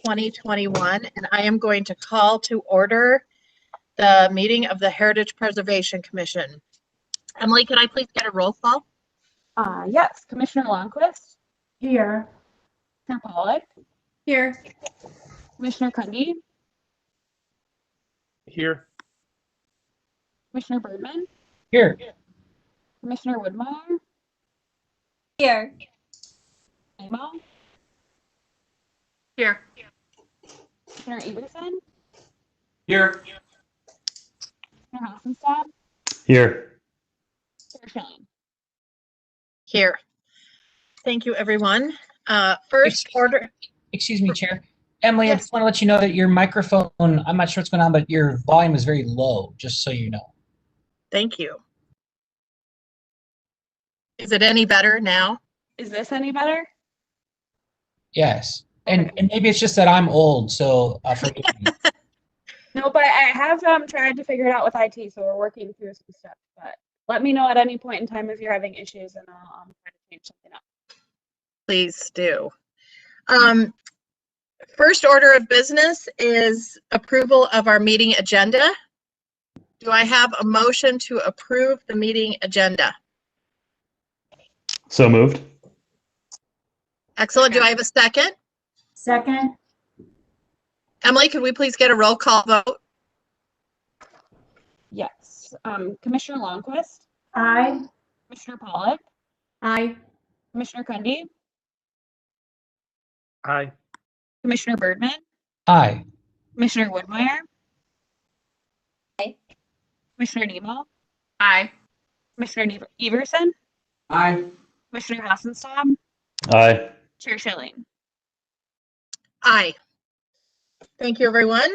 2021, and I am going to call to order the meeting of the Heritage Preservation Commission. Emily, can I please get a roll call? Yes, Commissioner Longquist. Here. Commissioner Pollock. Here. Commissioner Cundy. Here. Commissioner Birdman. Here. Commissioner Woodmeyer. Here. Amo. Here. Commissioner Everson. Here. Commissioner Hassenstad. Here. Chair Schilling. Here. Thank you, everyone. First order. Excuse me, Chair. Emily, I Yes. just want to let you know that your microphone, I'm not sure what's going on, but your volume is very low, just so you know. Thank you. Is it any better now? Is this any better? Yes. And maybe it's just that I'm old, so forgive me. No, but I have tried to figure it out with IT, so we're working through some stuff. But let me know at any point in time if you're having issues, and I'll try to change something up. Please do. First order of business is approval of our meeting agenda. Do I have a motion to approve the meeting agenda? So moved. Excellent. Do I have a second? Second. Emily, could we please get a roll call vote? Yes. Commissioner Longquist. Aye. Commissioner Pollock. Aye. Commissioner Cundy. Aye. Commissioner Birdman. Aye. Commissioner Woodmeyer. Aye. Commissioner Nemo. Aye. Commissioner Everson. Aye. Commissioner Hassenstad. Aye. Chair Schilling. Aye. Thank you, everyone.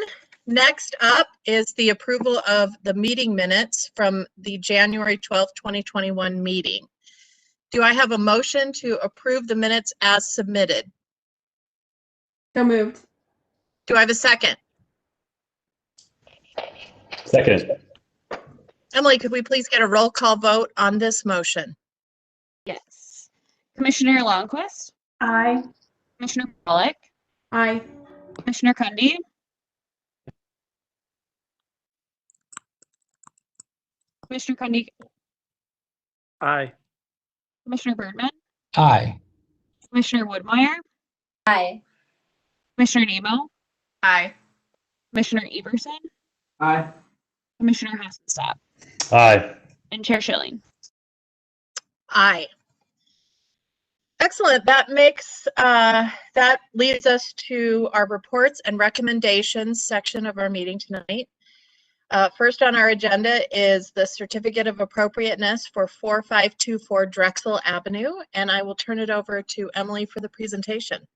Next up is the approval of the meeting minutes from the January 12th, 2021 meeting. Do I have a motion to approve the minutes as submitted? So moved. Do I have a second? Second. Emily, could we please get a roll call vote on this motion? Yes. Commissioner Longquist. Aye. Commissioner Pollock. Aye. Commissioner Cundy. Commissioner Cundy. Aye. Commissioner Birdman. Aye. Commissioner Woodmeyer. Aye. Commissioner Nemo. Aye. Commissioner Everson. Aye. Commissioner Hassenstad. Aye. And Chair Schilling. Aye. Excellent. That leads us to our reports and recommendations section of our meeting tonight. First on our agenda is the Certificate of Appropriateness for 4524 Drexel Avenue, and I will turn it over to Emily for the presentation.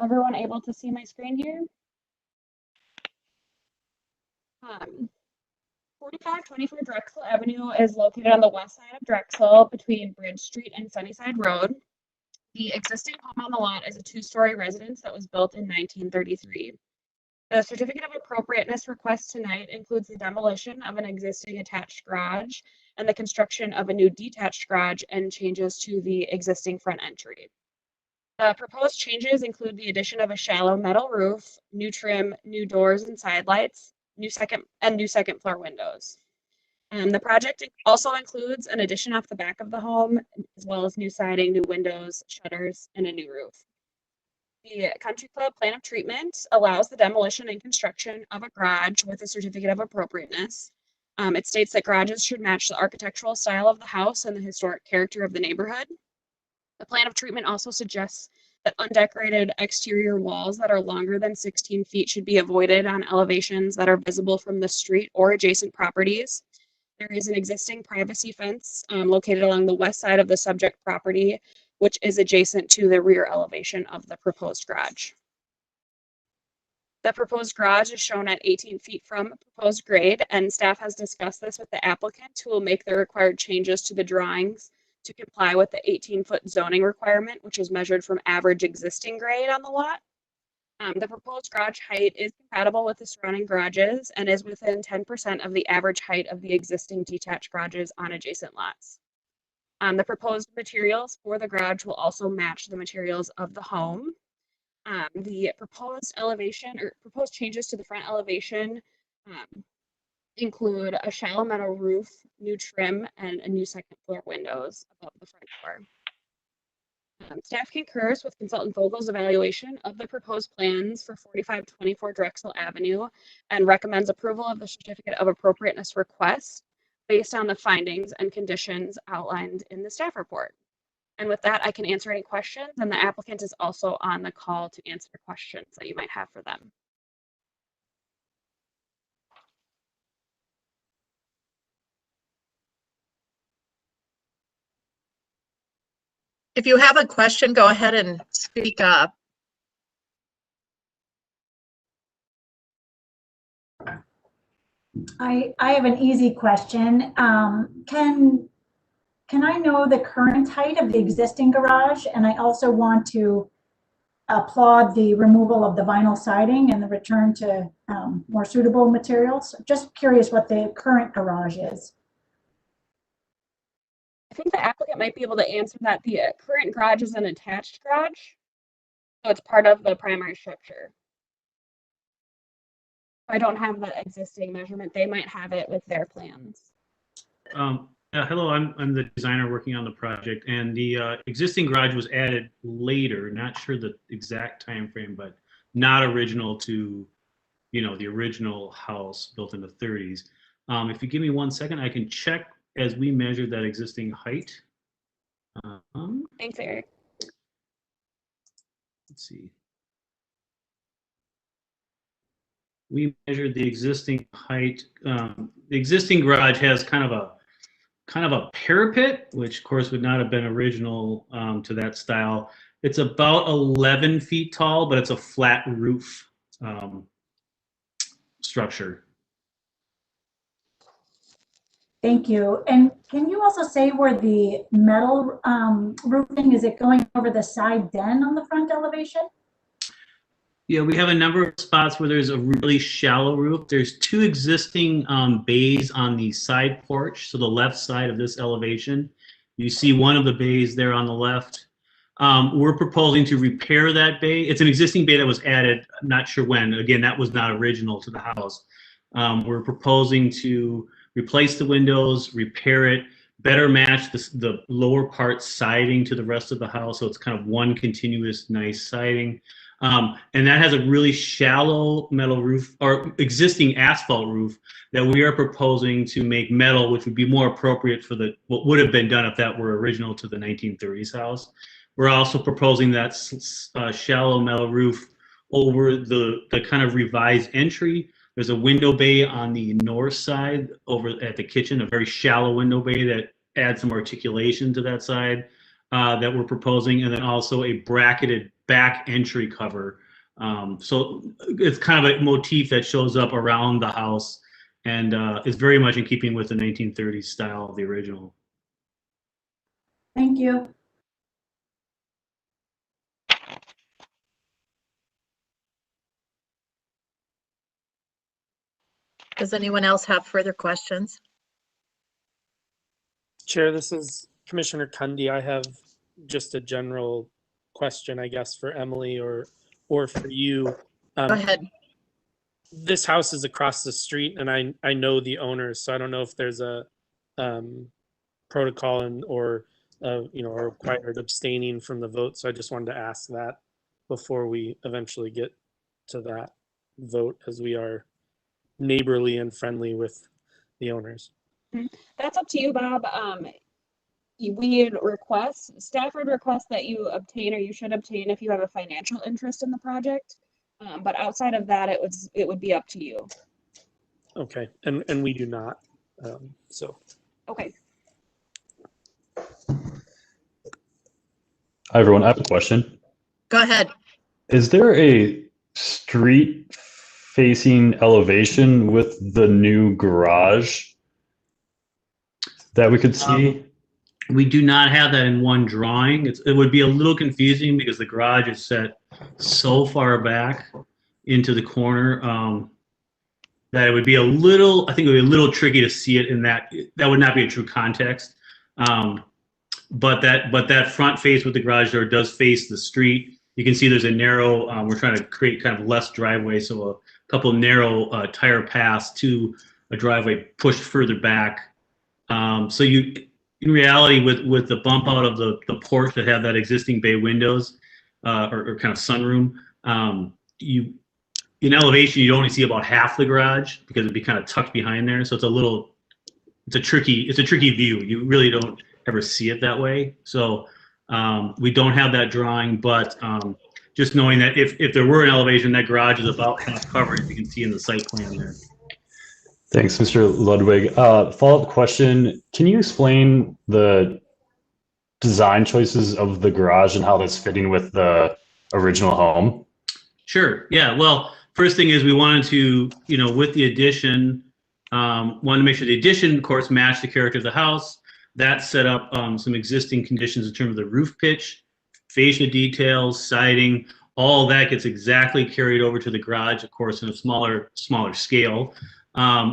Everyone able to see my screen here? 4524 Drexel Avenue is located on the west side of Drexel between Bridge Street and Sunnyside Road. The existing home on the lot is a two-story residence that was built in 1933. The certificate of appropriateness request tonight includes the demolition of an existing attached garage and the construction of a new detached garage and changes to the existing front entry. The proposed changes include the addition of a shallow metal roof, new trim, new doors and side lights, new second floor windows. The project also includes an addition off the back of the home, as well as new siding, new windows, shutters, and a new roof. The Country Club Plan of Treatment allows the demolition and construction of a garage with a certificate of appropriateness. It states that garages should match the architectural style of the house and the historic character of the neighborhood. The plan of treatment also suggests that undecorated exterior walls that are longer than 16 feet should be avoided on elevations that are visible from the street or adjacent properties. There is an existing privacy fence located along the west side of the subject property, which is adjacent to the rear elevation of the proposed garage. The proposed garage is shown at 18 feet from proposed grade, and staff has discussed this with the applicant, who will make the required changes to the drawings to comply with the 18-foot zoning requirement, which is measured from average existing grade on the lot. The proposed garage height is compatible with the surrounding garages and is within 10% of the average height of the existing detached garages on adjacent lots. The proposed materials for the garage will also match the materials of the home. The proposed elevation or proposed changes to the front elevation include a shallow metal roof, new trim, and a new second floor windows above the front door. Staff concurs with Consultant Vogel's evaluation of the proposed plans for 4524 Drexel Avenue and recommends approval of the certificate of appropriateness request based on the findings and conditions outlined in the staff report. And with that, I can answer any questions, and the applicant is also on the call to answer questions that you might have for them. If you have a question, go ahead and speak up. I have an easy question. Can I know the current height of the existing garage? And I also want to applaud the removal of the vinyl siding and the return to more suitable materials. Just curious what the current garage is. I think the applicant might be able to answer that. The current garage is an attached garage, so it's part of the primary structure. I don't have the existing measurement. They might have it with their plans. Hello, I'm the designer working on the project, and the existing garage was added later. Not sure the exact time frame, but not original to, the original house built in the 30s. If you give me 1 second, I can check as we measured that existing height. Thanks, Eric. Let's see. We measured the existing height. The existing garage has kind of a parapet, which of course would not have been original to that style. It's about 11 feet tall, but it's a flat roof structure. Thank you. And can you also say where the metal roofing, is it going over the side den on the front elevation? Yeah, we have a number of spots where there's a really shallow roof. There's 2 existing bays on the side porch, so the left side of this elevation. You see one of the bays there on the left. We're proposing to repair that bay. It's an existing bay that was added, not sure when. Again, that was not original to the house. We're proposing to replace the windows, repair it, better match the lower part siding to the rest of the house, so it's kind of one continuous nice siding. And that has a really shallow metal roof or existing asphalt roof that we are proposing to make metal, which would be more appropriate for what would have been done if that were original to the 1930s house. We're also proposing that shallow metal roof over the kind of revised entry. There's a window bay on the north side over at the kitchen, a very shallow window bay that adds some articulation to that side that we're proposing, and then also a bracketed back entry cover. So it's kind of a motif that shows up around the house and is very much in keeping with the 1930s style of the original. Thank you. Does anyone else have further questions? Chair, this is Commissioner Cundy. I have just a general question, I guess, for Emily or for you. Go ahead. This house is across the street, and I know the owners, so I don't know if there's a protocol or required abstaining from the vote. So I just wanted to ask that before we eventually get to that vote, as we are neighborly and friendly with the owners. That's up to you, Bob. We request, staff would request that you obtain, or you should obtain, if you have a financial interest in the project. But outside of that, it would be up to you. Okay, and we do not. So. Okay. Hi, everyone. I have a question. Go ahead. Is there a street-facing elevation with the new garage that we could see? We do not have that in one drawing. It would be a little confusing because the garage is set so far back into the corner that it would be a little, I think it would be a little tricky to see it in that would not be a true context. But that front face with the garage door does face the street. You can see there's a narrow, we're trying to create kind of less driveway, so a couple narrow tire paths to a driveway pushed further back. So in reality, with the bump out of the porch that have that existing bay windows or kind of sunroom, in elevation you only see about half the garage because it'd be kind of tucked behind there. So it's a tricky view. You really don't ever see it that way. So we don't have that drawing, but just knowing that if there were an elevation, that garage is about half covered. You can see in the site plan there. Thanks, Mr. Ludwig. Follow-up question. Can you explain the design choices of the garage and how that's fitting with the original home? Sure. Yeah. Well, first thing is we wanted to, with the addition, wanted to make sure the addition, of course, matched the character of the house. That set up some existing conditions in terms of the roof pitch, fascia details, siding. All that gets exactly carried over to the garage, of course, in a smaller scale.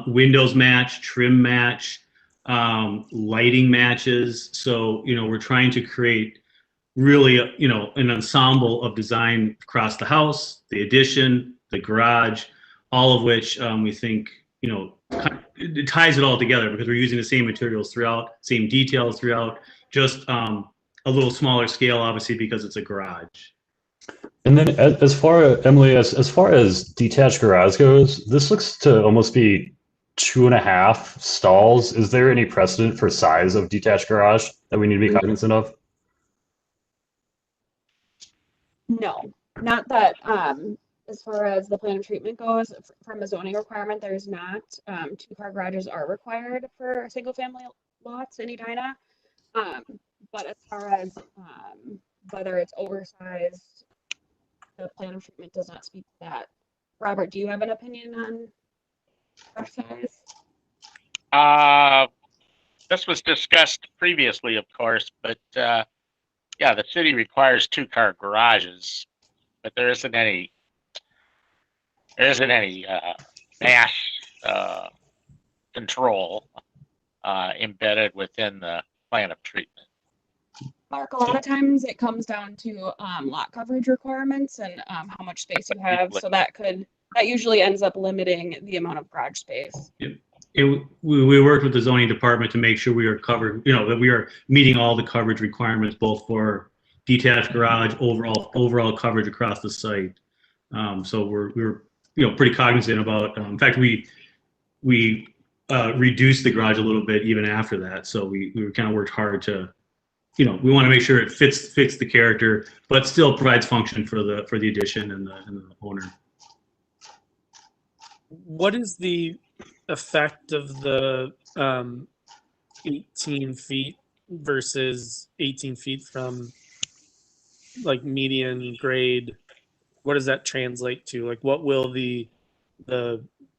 Windows match, trim match, lighting matches. So, we're trying to create really, an ensemble of design across the house, the addition, the garage, all of which we think, it ties it all together because we're using the same materials throughout, same details throughout, just a little smaller scale, obviously, because it's a garage. And then as far as detached garage goes, this looks to almost be 2.5 stalls. Is there any precedent for size of detached garage that we need to be cognizant of? No, not that, as far as the plan of treatment goes, from a zoning requirement, there's not. 2-car garages are required for single family lots in Edina. But as far as whether it's oversized, the plan of treatment does not speak to that. Robert, do you have an opinion on garage size? This was discussed previously, of course, but yeah, the city requires 2-car garages, but there isn't any mass control embedded within the plan of treatment. Mark, a lot of times it comes down to lot coverage requirements and how much space you have. So that usually ends up limiting the amount of garage space. Yep. We worked with the zoning department to make sure we are covered, that we are meeting all the coverage requirements, both for detached garage, overall coverage across the site. So we're pretty cognizant about. In fact, we reduced the garage a little bit even after that. So we kind of worked hard to, we want to make sure it fits the character, but still provides function for the addition and the owner. What is the effect of the 18 feet versus 18 feet from like median grade? What does that translate to? Like, what will the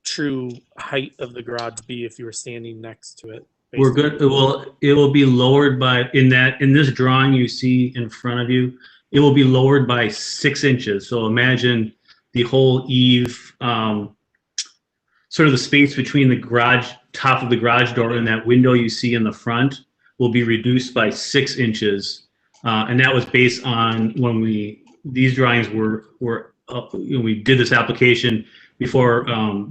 true height of the garage be if you were standing next to it? We're good. It will be lowered by in this drawing you see in front of you. It will be lowered by 6 inches. So imagine the whole eave, sort of the space between the garage, top of the garage door and that window you see in the front will be reduced by 6 inches. And that was based on when these drawings were we did this application before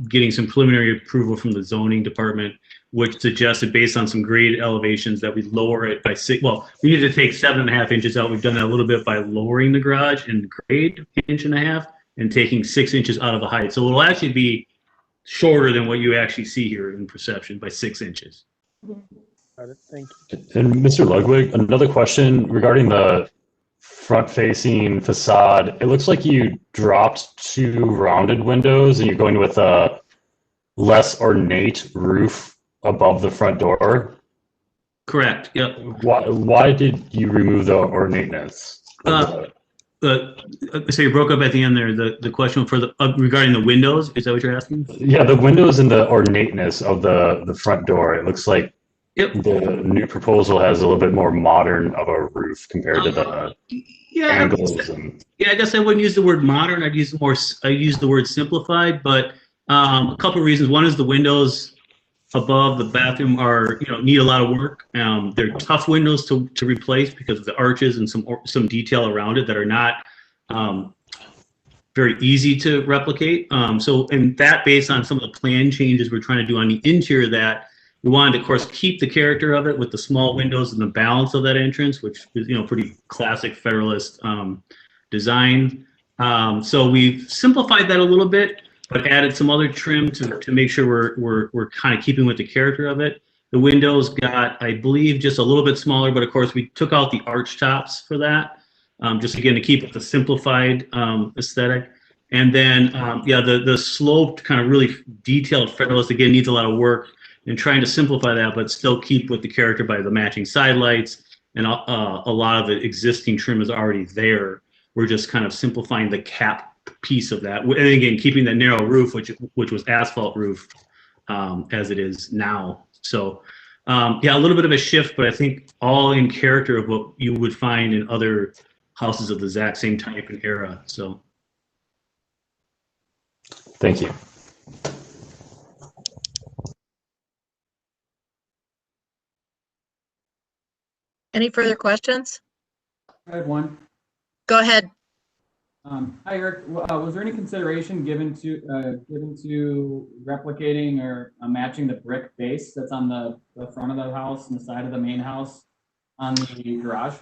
getting some preliminary approval from the zoning department, which suggested based on some grade elevations that we lower it by 6. Well, we need to take 7.5 inches out. We've done that a little bit by lowering the garage in grade 1.5 inches and taking 6 inches out of the height. So it'll actually be shorter than what you actually see here in perception by 6 inches. Got it. Thank you. And Mr. Ludwig, another question regarding the front-facing facade. It looks like you dropped 2 rounded windows and you're going with a less ornate roof above the front door. Correct. Yep. Why did you remove the ornateness? So you broke up at the end there. The question for regarding the windows, is that what you're asking? Yeah, the windows and the ornateness of the front door. It looks like Yep. The new proposal has a little bit more modern of a roof compared to the Yeah, angles and. yeah. I guess I wouldn't use the word modern. I'd use the word simplified. But a couple of reasons. One is the windows above the bathroom are need a lot of work. They're tough windows to replace because of the arches and some detail around it that are not very easy to replicate. And that based on some of the plan changes we're trying to do on the interior, that we wanted to, of course, keep the character of it with the small windows and the balance of that entrance, which is pretty classic Federalist design. So we've simplified that a little bit, but added some other trim to make sure we're kind of keeping with the character of it. The windows got, I believe, just a little bit smaller, but of course we took out the arch tops for that. Just again to keep it the simplified aesthetic. And then, yeah, the sloped kind of really detailed Federalist again needs a lot of work in trying to simplify that, but still keep with the character by the matching side lights, and a lot of the existing trim is already there. We're just kind of simplifying the cap piece of that, and again keeping the narrow roof, which was asphalt roof as it is now. So. Yeah, a little bit of a shift, but I think all in character of what you would find in other houses of the exact same type and era. So, Thank you. Any further questions? I have one. Go ahead. Hi, Eric. Was there any consideration given to replicating or matching the brick base that's on the front of the house and the side of the main house on the garage?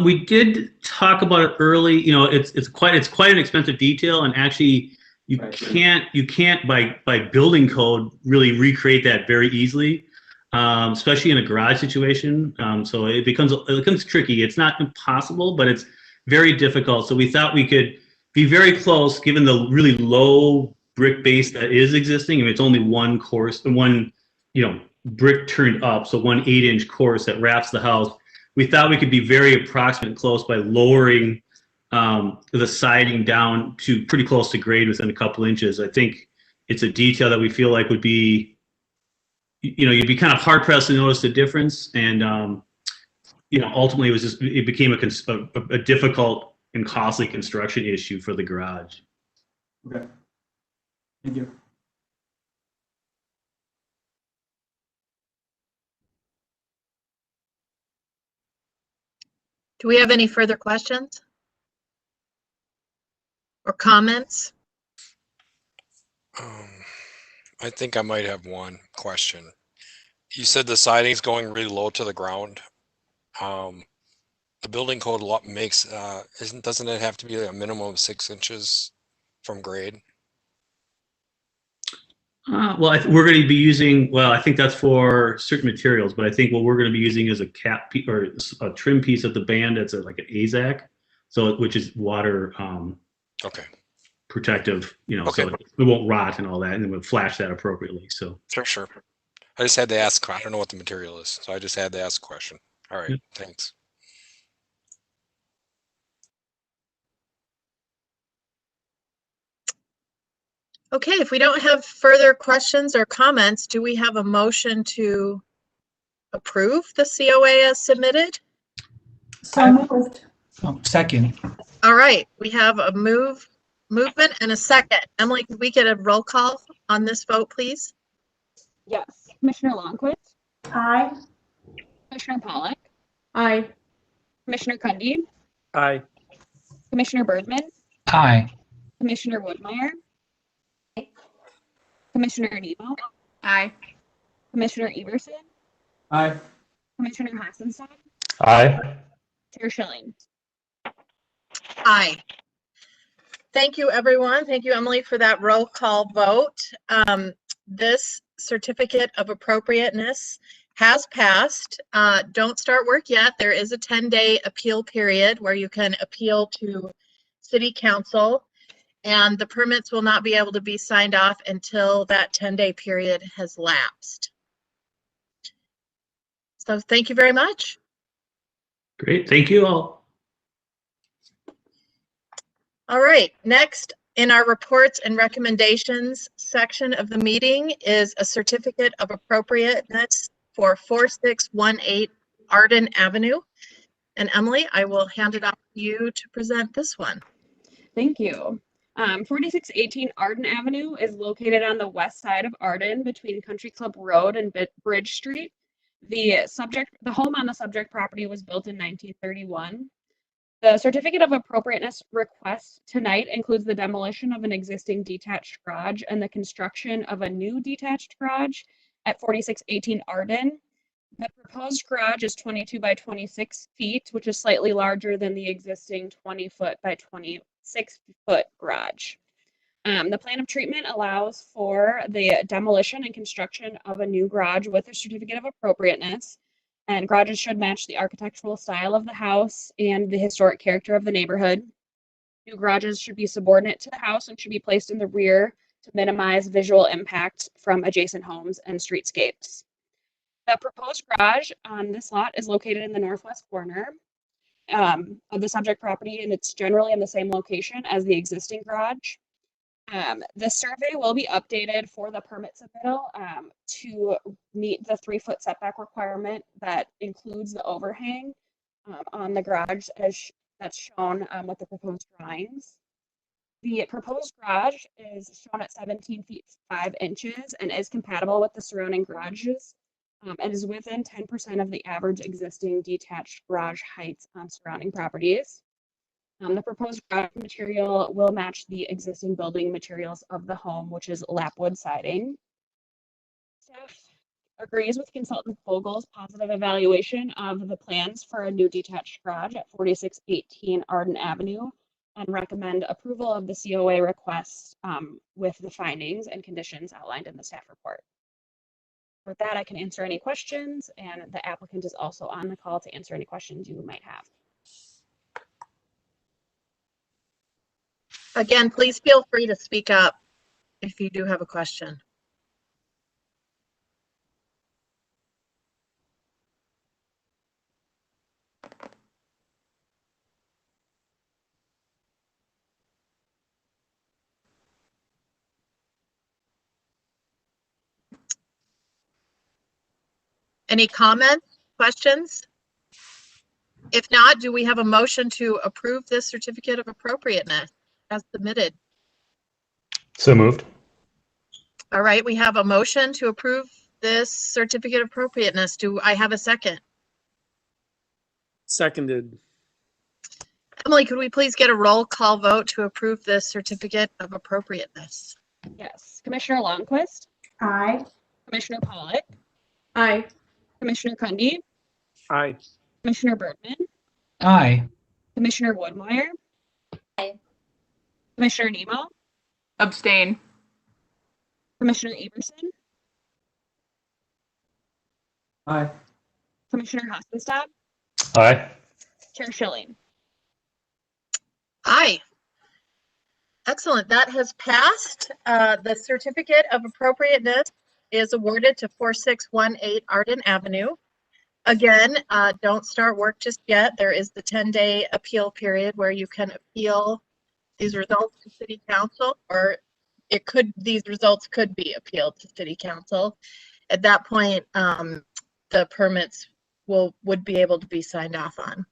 we did talk about it early. It's quite an expensive detail, and actually, you can't by building code really recreate that very easily, especially in a garage situation. So it becomes tricky. It's not impossible, but it's very difficult. So we thought we could be very close, given the really low brick base that is existing. I mean, it's only one course, one brick turned up, so 1 8-inch course that wraps the house. We thought we could be very approximate close by lowering the siding down to pretty close to grade within a couple inches. I think it's a detail that we feel like would be, you'd be kind of hard pressed to notice the difference. And, ultimately it became a difficult and costly construction issue for the garage. Okay. Thank you. Do we have any further questions or comments? I think I might have one question. You said the siding's going really low to the ground. The building code makes doesn't it have to be a minimum of 6 inches from grade? Well, we're going to be using, well, I think that's for certain materials, but I think what we're going to be using is a cap or a trim piece of the band that's like an AZAC, so which is water Okay. protective, Okay. so it won't rot and all that, and then we'll flash that appropriately. So Sure. I just had to ask. I don't know what the material is, so I just had to ask a question. All right. Yep. Thanks. Okay, if we don't have further questions or comments, do we have a motion to approve the COA as submitted? So moved. Oh, second. All right, we have a movement and a second. Emily, could we get a roll call on this vote, please? Yes. Commissioner Longquist, Aye. Commissioner Pollock, Aye. Commissioner Cundy, Aye. Commissioner Bergman, Aye. Commissioner Woodmeyer, Commissioner Nebo, Aye. Commissioner Everson, Aye. Commissioner Hassenstein, Aye. Chair Schilling. Aye. Thank you, everyone. Thank you, Emily, for that roll call vote. This certificate of appropriateness has passed. Don't start work yet. There is a 10-day appeal period where you can appeal to City Council, and the permits will not be able to be signed off until that 10-day period has lapsed. So thank you very much. great, thank you all. All right, next In our reports and recommendations section of the meeting is a certificate of appropriateness for 4618 Arden Avenue. And Emily, I will hand it off to you to present this one. Thank you. 4618 Arden Avenue is located on the west side of Arden between Country Club Road and Bridge Street. The home on the subject property was built in 1931. The certificate of appropriateness request tonight includes the demolition of an existing detached garage and the construction of a new detached garage at 4618 Arden. The proposed garage is 22 by 26 feet, which is slightly larger than the existing 20-foot by 26-foot garage. The plan of treatment allows for the demolition and construction of a new garage with a certificate of appropriateness. And garages should match the architectural style of the house and the historic character of the neighborhood. New garages should be subordinate to the house and should be placed in the rear to minimize visual impact from adjacent homes and streetscapes. The proposed garage on this lot is located in the northwest corner of the subject property, and it's generally in the same location as the existing garage. The survey will be updated for the permit submittal to meet the 3-foot setback requirement that includes the overhang on the garage as that's shown with the proposed drawings. The proposed garage is shown at 17 feet 5 inches and is compatible with the surrounding garages and is within 10% of the average existing detached garage heights on surrounding properties. The proposed garage material will match the existing building materials of the home, which is lapwood siding. Staff agrees with consultant Vogel's positive evaluation of the plans for a new detached garage at 4618 Arden Avenue and recommend approval of the COA request with the findings and conditions outlined in the staff report. With that, I can answer any questions, and the applicant is also on the call to answer any questions you might have. Again, please feel free to speak up if you do have a question. Any comments, questions? If not, do we have a motion to approve this certificate of appropriateness as submitted? So moved. All right, we have a motion to approve this certificate of appropriateness. Do I have a second? Seconded. Emily, could we please get a roll call vote to approve this certificate of appropriateness? Yes. Commissioner Longquist, Aye. Commissioner Pollock, Aye. Commissioner Kundy, Aye. Commissioner Bergman, Aye. Commissioner Woodmeyer, Aye. Commissioner Nemo, Abstain. Commissioner Everson, Aye. Commissioner Hospenstad, Aye. Chair Schilling. Aye. Excellent. That has passed. The certificate of appropriateness is awarded to 4618 Arden Avenue. Again, don't start work just yet. There is the 10-day appeal period where you can appeal these results to City Council, or these results could be appealed to City Council. At that point, the permits would be able to be signed off on.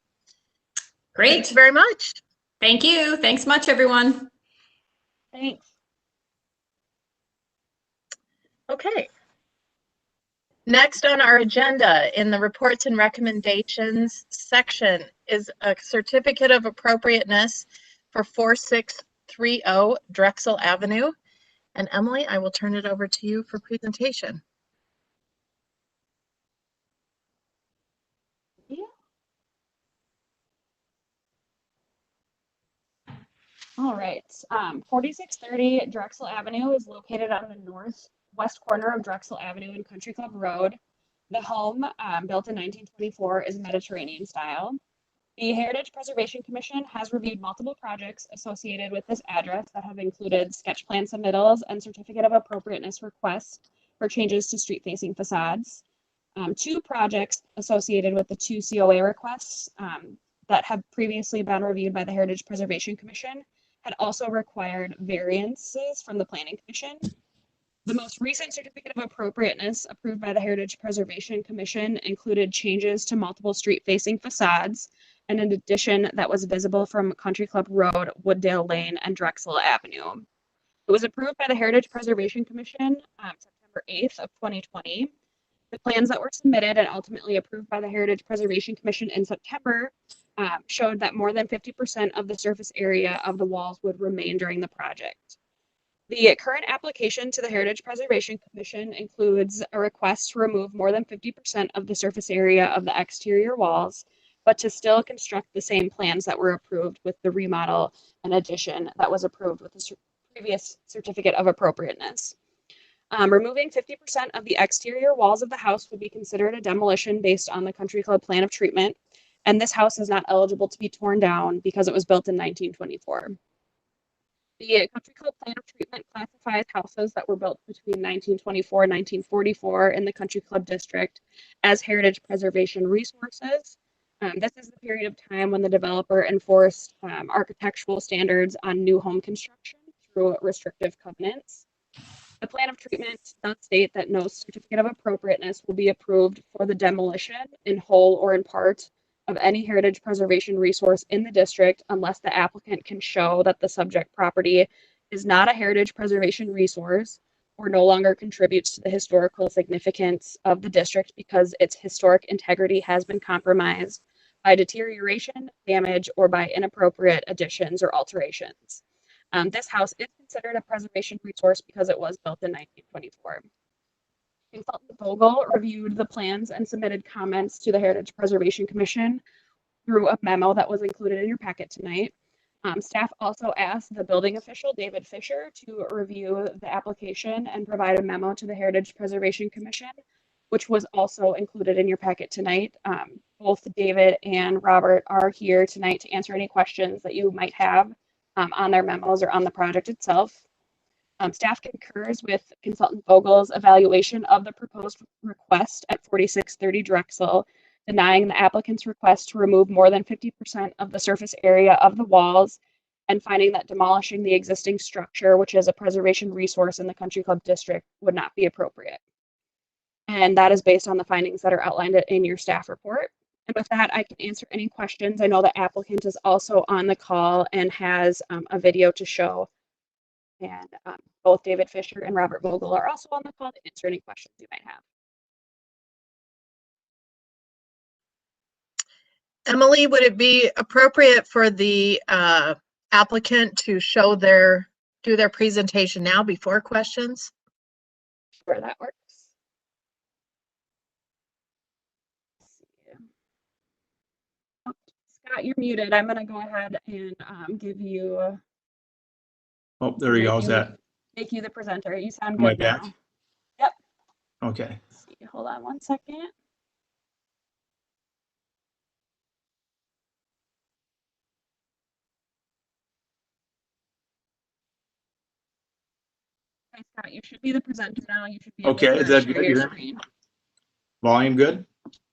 Great. Thank you very much. Thank you. Thanks much, everyone. Thanks. Okay. Next on our agenda in the reports and recommendations section is a certificate of appropriateness for 4630 Drexel Avenue. And Emily, I will turn it over to you for presentation. Yeah. All right. 4630 Drexel Avenue is located on the northwest corner of Drexel Avenue and Country Club Road. The home, built in 1924, is Mediterranean style. The Heritage Preservation Commission has reviewed multiple projects associated with this address that have included sketch plan submittals and certificate of appropriateness requests for changes to street-facing facades. 2 projects associated with the 2 COA requests that have previously been reviewed by the Heritage Preservation Commission had also required variances from the Planning Commission. The most recent certificate of appropriateness approved by the Heritage Preservation Commission included changes to multiple street-facing facades and an addition that was visible from Country Club Road, Wooddale Lane, and Drexel Avenue. It was approved by the Heritage Preservation Commission September 8th of 2020. The plans that were submitted and ultimately approved by the Heritage Preservation Commission in September showed that more than 50% of the surface area of the walls would remain during the project. The current application to the Heritage Preservation Commission includes a request to remove more than 50% of the surface area of the exterior walls, but to still construct the same plans that were approved with the remodel and addition that was approved with the previous certificate of appropriateness. Removing 50% of the exterior walls of the house would be considered a demolition based on the Country Club plan of treatment, and this house is not eligible to be torn down because it was built in 1924. The Country Club plan of treatment classifies houses that were built between 1924 and 1944 in the Country Club district as heritage preservation resources. This is the period of time when the developer enforced architectural standards on new home construction through restrictive covenants. The plan of treatment does state that no certificate of appropriateness will be approved for the demolition in whole or in part of any heritage preservation resource in the district unless the applicant can show that the subject property is not a heritage preservation resource or no longer contributes to the historical significance of the district because its historic integrity has been compromised by deterioration, damage, or by inappropriate additions or alterations. This house is considered a preservation resource because it was built in 1924. Consultant Vogel reviewed the plans and submitted comments to the Heritage Preservation Commission through a memo that was included in your packet tonight. Staff also asked the building official, David Fisher, to review the application and provide a memo to the Heritage Preservation Commission, which was also included in your packet tonight. Both David and Robert are here tonight to answer any questions that you might have on their memos or on the project itself. Staff concurs with Consultant Vogel's evaluation of the proposed request at 4630 Drexel, denying the applicant's request to remove more than 50% of the surface area of the walls and finding that demolishing the existing structure, which is a preservation resource in the Country Club district, would not be appropriate. And that is based on the findings that are outlined in your staff report. And with that, I can answer any questions. I know the applicant is also on the call and has a video to show. And both David Fisher and Robert Vogel are also on the call to answer any questions you might have. Emily, would it be appropriate for the applicant to do their presentation now before questions? Sure, that works. Oh, Scott, you're muted. I'm going to go ahead and give you. Oh, there you go. How's that? Make you the presenter. You sound Am I good now. back? Yep. Okay. Let's see. Hold on one second. Okay, Scott, you should be the presenter now. You should be able Okay, to is that share good? your You screen. Volume good?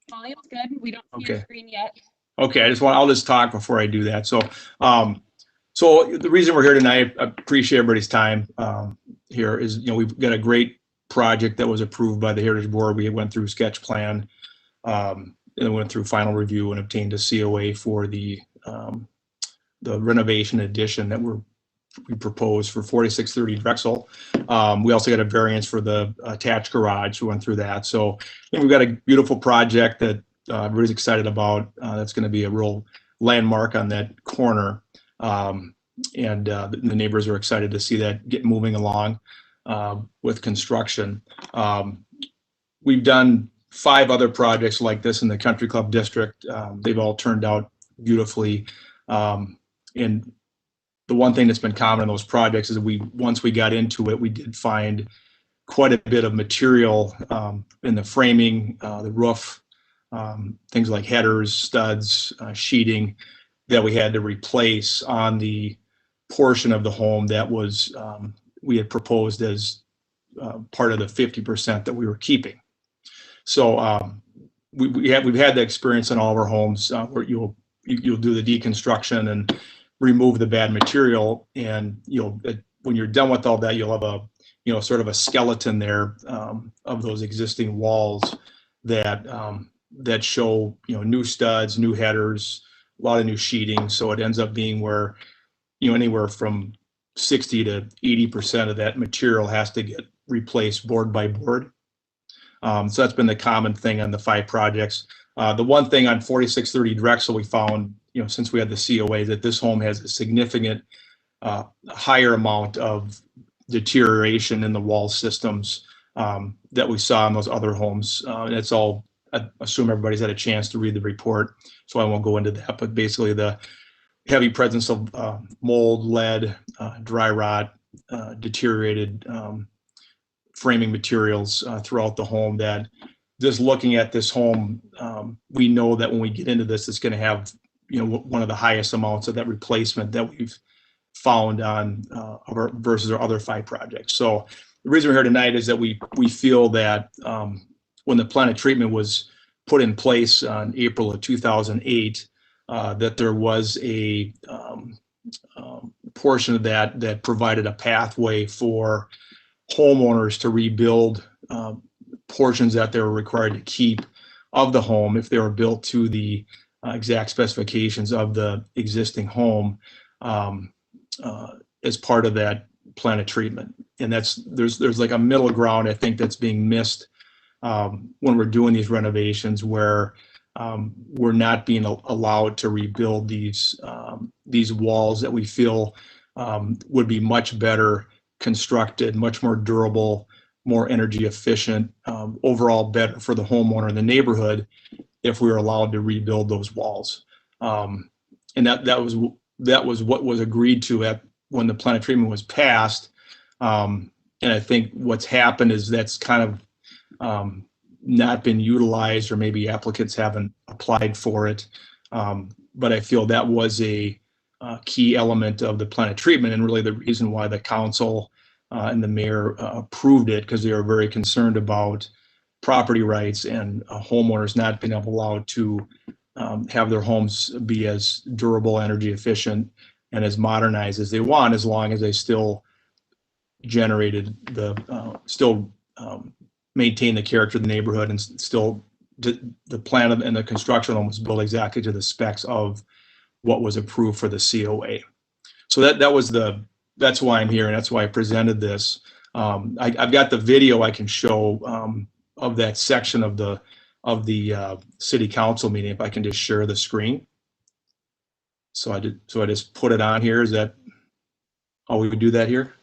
Volume's good. We don't see your Okay. screen yet. Okay, I'll just talk before I do that. So, so the reason we're here tonight, I appreciate everybody's time here is, we've got a great project that was approved by the Heritage Board. We went through sketch plan, and then went through final review and obtained a COA for the renovation addition that we proposed for 4630 Drexel. We also got a variance for the attached garage. We went through that. So we've got a beautiful project that everybody's excited about. That's going to be a real landmark on that corner. And the neighbors are excited to see that get moving along with construction. We've done 5 other projects like this in the Country Club district. They've all turned out beautifully. And the one thing that's been common in those projects is once we got into it, we did find quite a bit of material in the framing, the roof, things like headers, studs, sheeting that we had to replace on the portion of the home that was we had proposed as part of the 50% that we were keeping. So we've had the experience in all of our homes where you'll do the deconstruction and remove the bad material, and when you're done with all that, you'll have a sort of a skeleton there of those existing walls that that show new studs, new headers, a lot of new sheeting. So it ends up being where anywhere from 60 to 80% of that material has to get replaced board by board. So that's been the common thing on the 5 projects. The one thing on 4630 Drexel we found, since we had the COA, that this home has a significant higher amount of deterioration in the wall systems that we saw in those other homes. And it's all, I assume everybody's had a chance to read the report, so I won't go into that. But basically, the heavy presence of mold, lead, dry rot, deteriorated framing materials throughout the home, that just looking at this home, we know that when we get into this, it's going to have one of the highest amounts of that replacement that we've found on versus our other 5 projects. So the reason we're here tonight is that we feel that when the plan of treatment was put in place on April of 2008, that there was a portion of that provided a pathway for homeowners to rebuild portions that they were required to keep of the home if they were built to the exact specifications of the existing home as part of that plan of treatment. And there's like a middle ground, I think, that's being missed when we're doing these renovations, where we're not being allowed to rebuild these walls that we feel would be much better constructed, much more durable, more energy efficient, overall better for the homeowner in the neighborhood if we were allowed to rebuild those walls. And that was what was agreed to when the plan of treatment was passed. And I think what's happened is that's kind of not been utilized, or maybe applicants haven't applied for it. But I feel that was a key element of the plan of treatment, and really the reason why the council and the mayor approved it, because they were very concerned about property rights and homeowners not being allowed to have their homes be as durable, energy efficient, and as modernized as they want, as long as they still generated maintain the character of the neighborhood, and still the plan and the construction of them was built exactly to the specs of what was approved for the COA. So that's why I'm here, and that's why I presented this. I've got the video I can show of that section of the city council meeting, if I can just share the screen. So I just put it on here. Is that how we would do that here?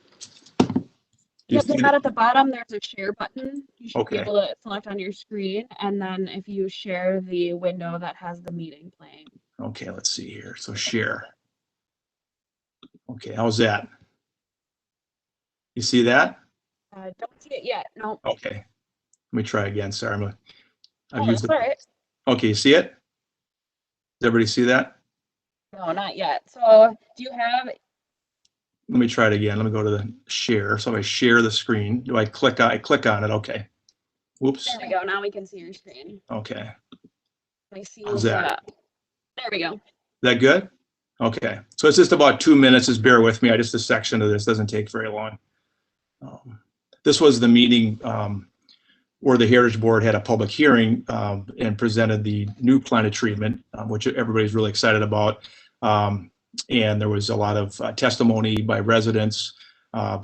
Yep, and at the bottom, there's a share button. You should be Okay. able to select on your screen, and then if you share the window that has the meeting playing. Okay, let's see here. So share. Okay, how's that? You see that? Don't see it yet. No. Okay. Let me try again. Sorry, I've Oh, used that's all right. Okay, you see it? Does everybody see that? No, not yet. So do you have? Let me try it again. Let me go to the share. So if I share the screen, do I click on it? Okay. Whoops. There we go. Now we can see your screen. Okay. I see. How's that? There we go. Is that good? Okay. So it's just about 2 minutes. Just bear with me. Just a section of this doesn't take very long. This was the meeting where the Heritage Board had a public hearing and presented the new plan of treatment, which everybody's really excited about. And there was a lot of testimony by residents,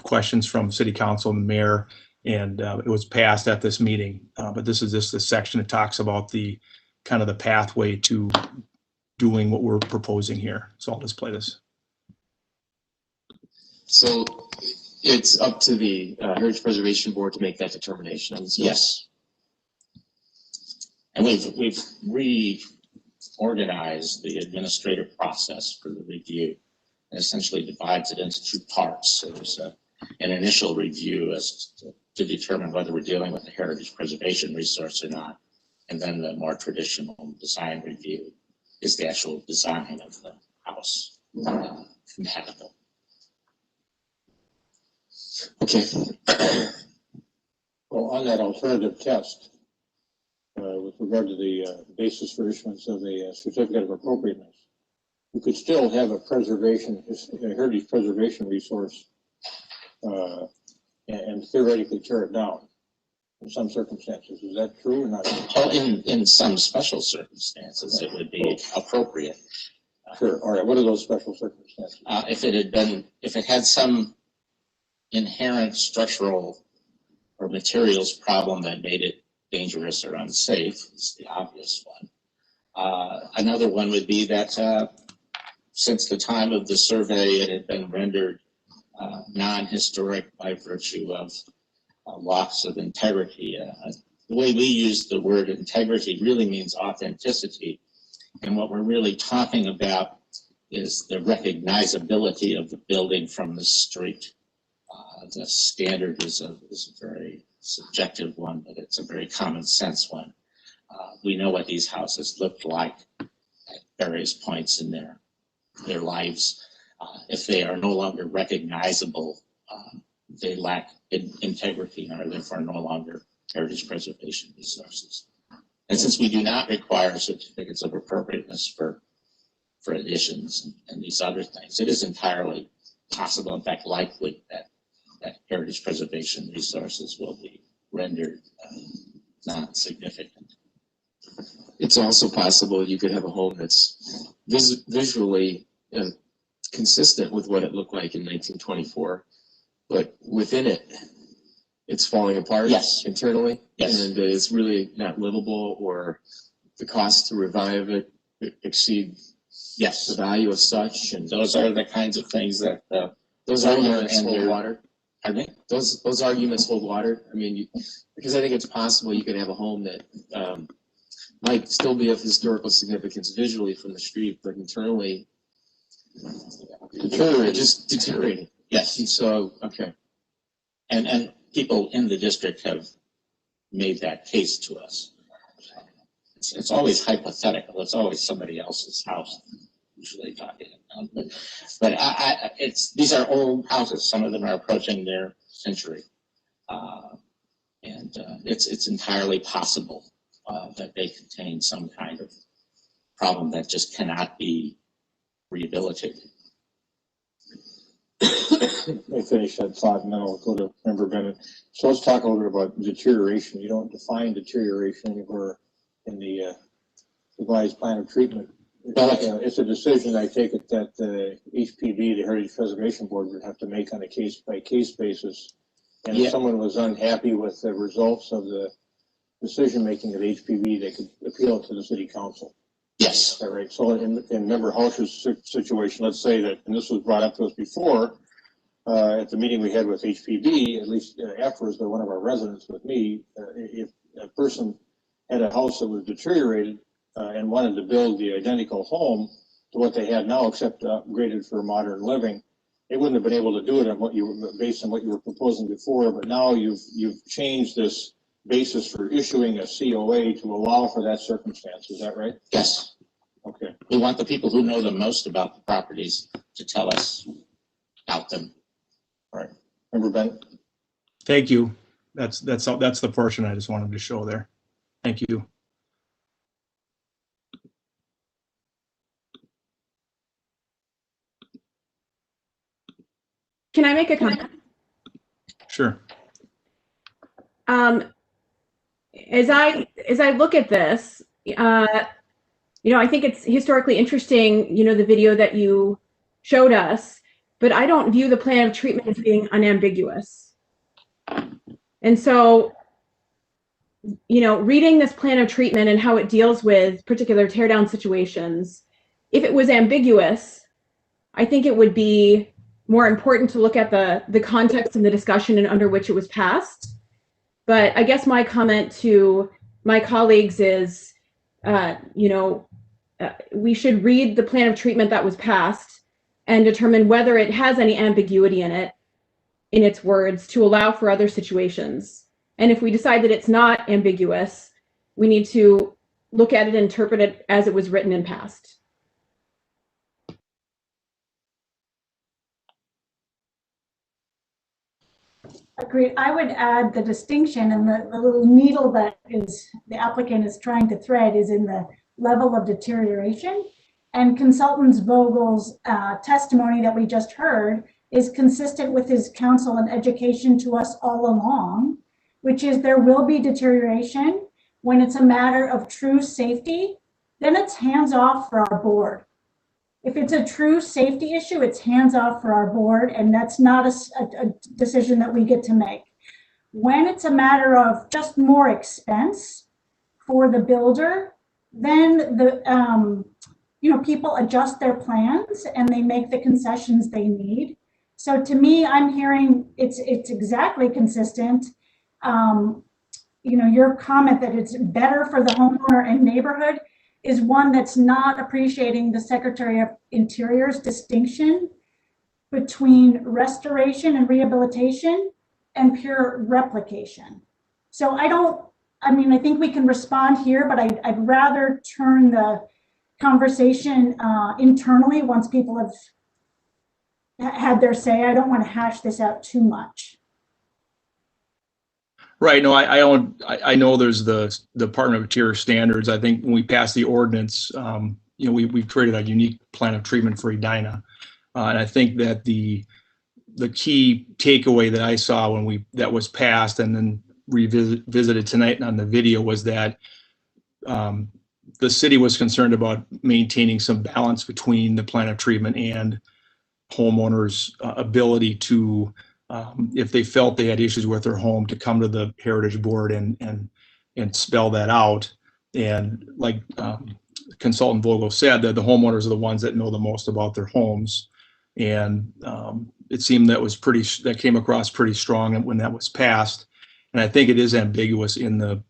questions from city council and the mayor, and it was passed at this meeting. But this is just the section that talks about the kind of the pathway to doing what we're proposing here. So I'll just play this. So it's up to the Heritage Preservation Board to make that determination. Yes. And we've reorganized the administrative process for the review, and essentially divides it into 2 parts. So there's an initial review as to determine whether we're dealing with a heritage preservation resource or not, and then the more traditional design review is the actual design of the house compatible. Okay. Well, on that alternative test, with regard to the basis for issuance of a certificate of appropriateness, you could still have a heritage preservation resource and theoretically tear it down in some circumstances. Is that true or not? Well, in some special circumstances, it would be appropriate. Sure. All right. What are those special circumstances? If it had some inherent structural or materials problem that made it dangerous or unsafe, is the obvious one. Another one would be that since the time of the survey, it had been rendered non-historic by virtue of loss of integrity. The way we use the word integrity really means authenticity. And what we're really talking about is the recognizability of the building from the street. The standard is a very subjective one, but it's a very common sense one. We know what these houses looked like at various points in their lives. If they are no longer recognizable, they lack integrity and are therefore no longer heritage preservation resources. And since we do not require certificates of appropriateness for additions and these other things, it is entirely possible, in fact likely, that heritage preservation resources will be rendered non-significant. It's also possible you could have a home that's visually consistent with what it looked like in 1924, but within it, it's falling apart internally, and it's really not livable, or the cost to revive it exceed the value of such. And those are the kinds of things that those arguments hold water. Pardon me? Those arguments hold water. I mean, because I think it's possible you could have a home that might still be of historical significance visually from the street, but internally just deteriorating. Yes. And so, okay. And people in the district have made that case to us. It's always hypothetical. It's always somebody else's house, usually talking about. But these are old houses. Some of them are approaching their century, and it's entirely possible that they contain some kind of problem that just cannot be rehabilitated. Let me finish that thought and then I'll go to Member Bennett. So let's talk a little bit about deterioration. You don't define deterioration anywhere in the revised plan of treatment. It's a decision, I take it, that the HPB, the Heritage Preservation Board, would have to make on a case-by-case basis. And if someone was unhappy with the results of the decision-making at HPB, they could appeal it to the City Council. Yes. All right. So in Member Hauscher's situation, let's say that, and this was brought up to us before, at the meeting we had with HPB, at least afterwards by one of our residents with me, if a person had a house that was deteriorated and wanted to build the identical home to what they had now, except upgraded for modern living, they wouldn't have been able to do it on what you were based on what you were proposing before. But now you've changed this basis for issuing a COA to allow for that circumstance. Is that right? Yes. Okay. We want the people who know the most about the properties to tell us about them. All right. Member Bennett. Thank you. That's the portion I just wanted to show there. Thank you. Can I make a comment? Sure. As I look at this, I think it's historically interesting, the video that you showed us, but I don't view the plan of treatment as being unambiguous. And so, reading this plan of treatment and how it deals with particular teardown situations, if it was ambiguous, I think it would be more important to look at the context and the discussion and under which it was passed. But I guess my comment to my colleagues is, we should read the plan of treatment that was passed and determine whether it has any ambiguity in it, in its words, to allow for other situations. And if we decide that it's not ambiguous, we need to look at it and interpret it as it was written and passed. Agreed. I would add the distinction, and the little needle that the applicant is trying to thread is in the level of deterioration. And Consultant Vogel's testimony that we just heard is consistent with his counsel and education to us all along, which is there will be deterioration. When it's a matter of true safety, then it's hands off for our board. If it's a true safety issue, it's hands off for our board, and that's not a decision that we get to make. When it's a matter of just more expense for the builder, then the people adjust their plans and they make the concessions they need. So to me, I'm hearing it's exactly consistent. Your comment that it's better for the homeowner and neighborhood is one that's not appreciating the Secretary of Interior's distinction between restoration and rehabilitation and pure replication. So I think we can respond here, but I'd rather turn the conversation internally once people have had their say. I don't want to hash this out too much. Right. No, I know there's the Department of Interior standards. I think when we passed the ordinance, we've created a unique plan of treatment for Edina. And I think that the key takeaway that I saw when that was passed and then revisited tonight on the video was that the city was concerned about maintaining some balance between the plan of treatment and homeowners' ability to, if they felt they had issues with their home, to come to the Heritage Board and spell that out. And like Consultant Vogel said, that the homeowners are the ones that know the most about their homes. And it seemed that came across pretty strong when that was passed. And I think it is ambiguous in the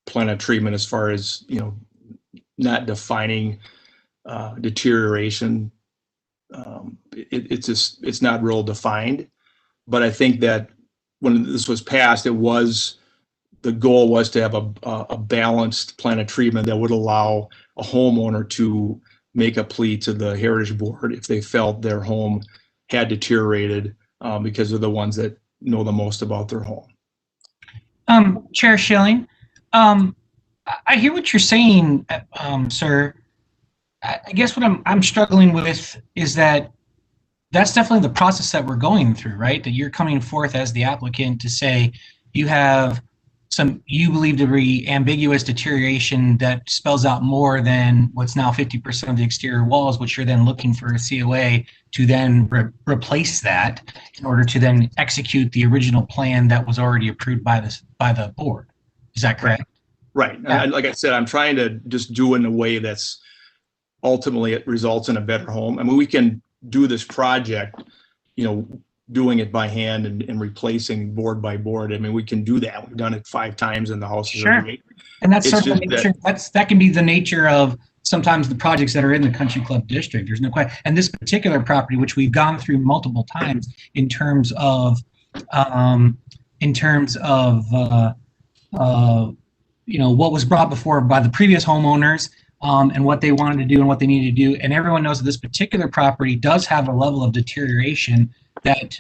plan of treatment as far as, not defining deterioration. It's not real defined. But I think that when this was passed, the goal was to have a balanced plan of treatment that would allow a homeowner to make a plea to the Heritage Board if they felt their home had deteriorated, because they're the ones that know the most about their home. Chair Schilling, I hear what you're saying, sir. I guess what I'm struggling with is that that's definitely the process that we're going through, right? That you're coming forth as the applicant to say you have some you believe to be ambiguous deterioration that spells out more than what's now 50% of the exterior walls, which you're then looking for a COA to then replace that in order to then execute the original plan that was already approved by the board. Is that correct? Right. Yeah. Like I said, I'm trying to just do it in a way that's ultimately it results in a better home. I mean, we can do this project, doing it by hand and replacing board by board. I mean, we can do that. We've done it 5 times in the houses. Sure. And that's sort of the nature. That can be the nature of sometimes the projects that are in the country club district. There's no question. And this particular property, which we've gone through multiple times in terms of what was brought before by the previous homeowners, and what they wanted to do and what they needed to do. And everyone knows that this particular property does have a level of deterioration that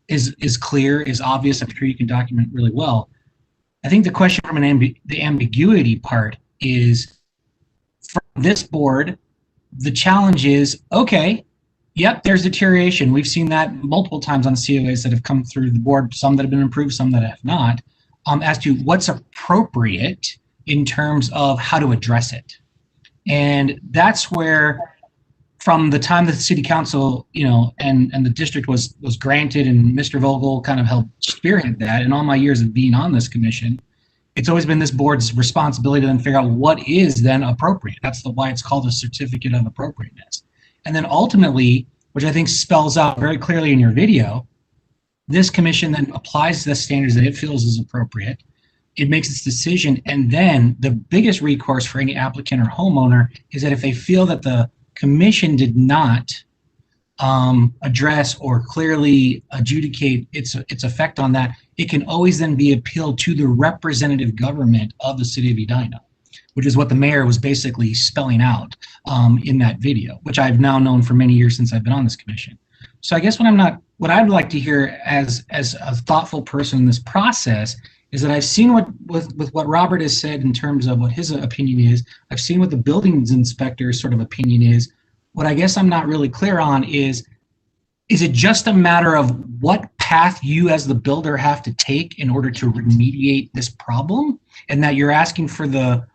is clear, is obvious. I'm sure you can document really well. I think the question from the ambiguity part is, from this board, the challenge is, okay, yep, there's deterioration. We've seen that multiple times on COAs that have come through the board, some that have been improved, some that have not, as to what's appropriate in terms of how to address it. And that's where, from the time that the city council, and the district was granted, and Mr. Vogel kind of helped spearhead that, in all my years of being on this commission, it's always been this board's responsibility to then figure out what is then appropriate. That's why it's called a certificate of appropriateness. And then ultimately, which I think spells out very clearly in your video, this commission then applies the standards that it feels is appropriate. It makes its decision, and then the biggest recourse for any applicant or homeowner is that if they feel that the commission did not address or clearly adjudicate its effect on that, it can always then be appealed to the representative government of the city of Edina, which is what the mayor was basically spelling out in that video, which I've now known for many years since I've been on this commission. So I guess what I'd like to hear as a thoughtful person in this process is that I've seen with what Robert has said in terms of what his opinion is. I've seen what the buildings inspector's sort of opinion is. what I guess I'm not really clear on is it just a matter of what path you as the builder have to take in order to remediate this problem? And that you're asking for the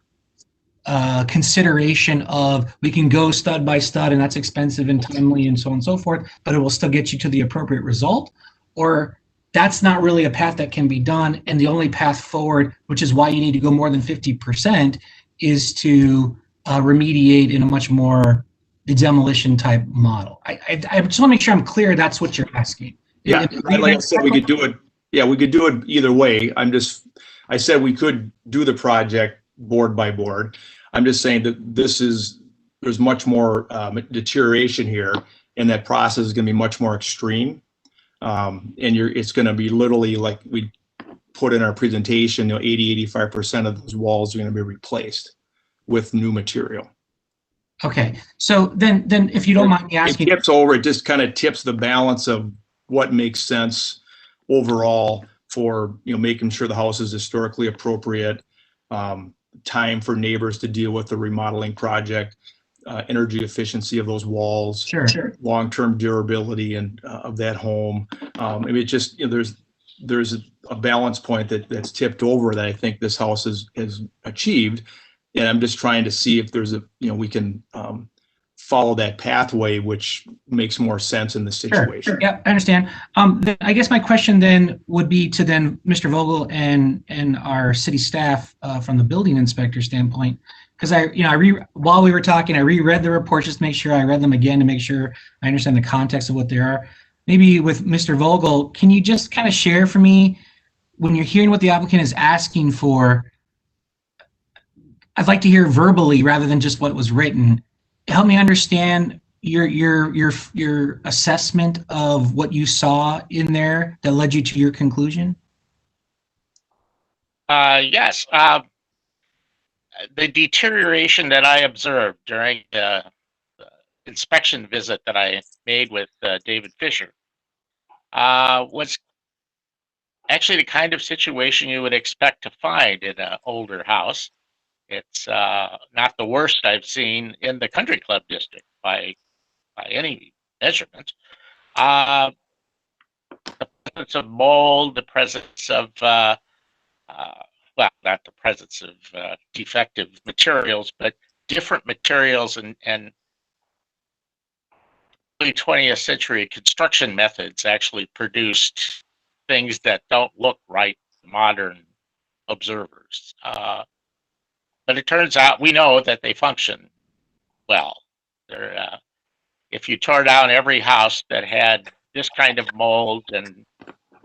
consideration of, we can go stud by stud and that's expensive and timely and so on and so forth, but it will still get you to the appropriate result? Or that's not really a path that can be done, and the only path forward, which is why you need to go more than 50%, is to remediate in a much more demolition type model. I just want to make sure I'm clear that's what you're asking. Yeah, like I said, we could do it. Yeah, we could do it either way. I said we could do the project board by board. I'm just saying that there's much more deterioration here, and that process is going to be much more extreme. And it's going to be literally like we put in our presentation, 80-85% of those walls are going to be replaced with new material. Okay, so then if you don't mind me asking, it just kind of tips the balance of what makes sense overall for making sure the house is historically appropriate, time for neighbors to deal with the remodeling project, energy efficiency of those walls, sure. long-term durability and of that home. I mean, it just there's a balance point that's tipped over that I think this house has achieved, and I'm just trying to see if there's we can follow that pathway, which makes more sense in this situation. Sure. Yeah, I understand. Then I guess my question then would be to Mr. Vogel and our city staff from the building inspector standpoint, because while we were talking, I reread the reports just to make sure I read them again to make sure I understand the context of what they are. Maybe with Mr. Vogel, can you just kind of share for me, when you're hearing what the applicant is asking for, I'd like to hear verbally rather than just what was written. Help me understand your assessment of what you saw in there that led you to your conclusion. Yes. The deterioration that I observed during the inspection visit that I made with David Fisher was actually the kind of situation you would expect to find in an older house. It's not the worst I've seen in the country club district by any measurement. The presence of mold, the presence of well, not the presence of defective materials, but different materials and early 20th century construction methods actually produced things that don't look right to modern observers. But it turns out we know that they function well. If you tore down every house that had this kind of mold and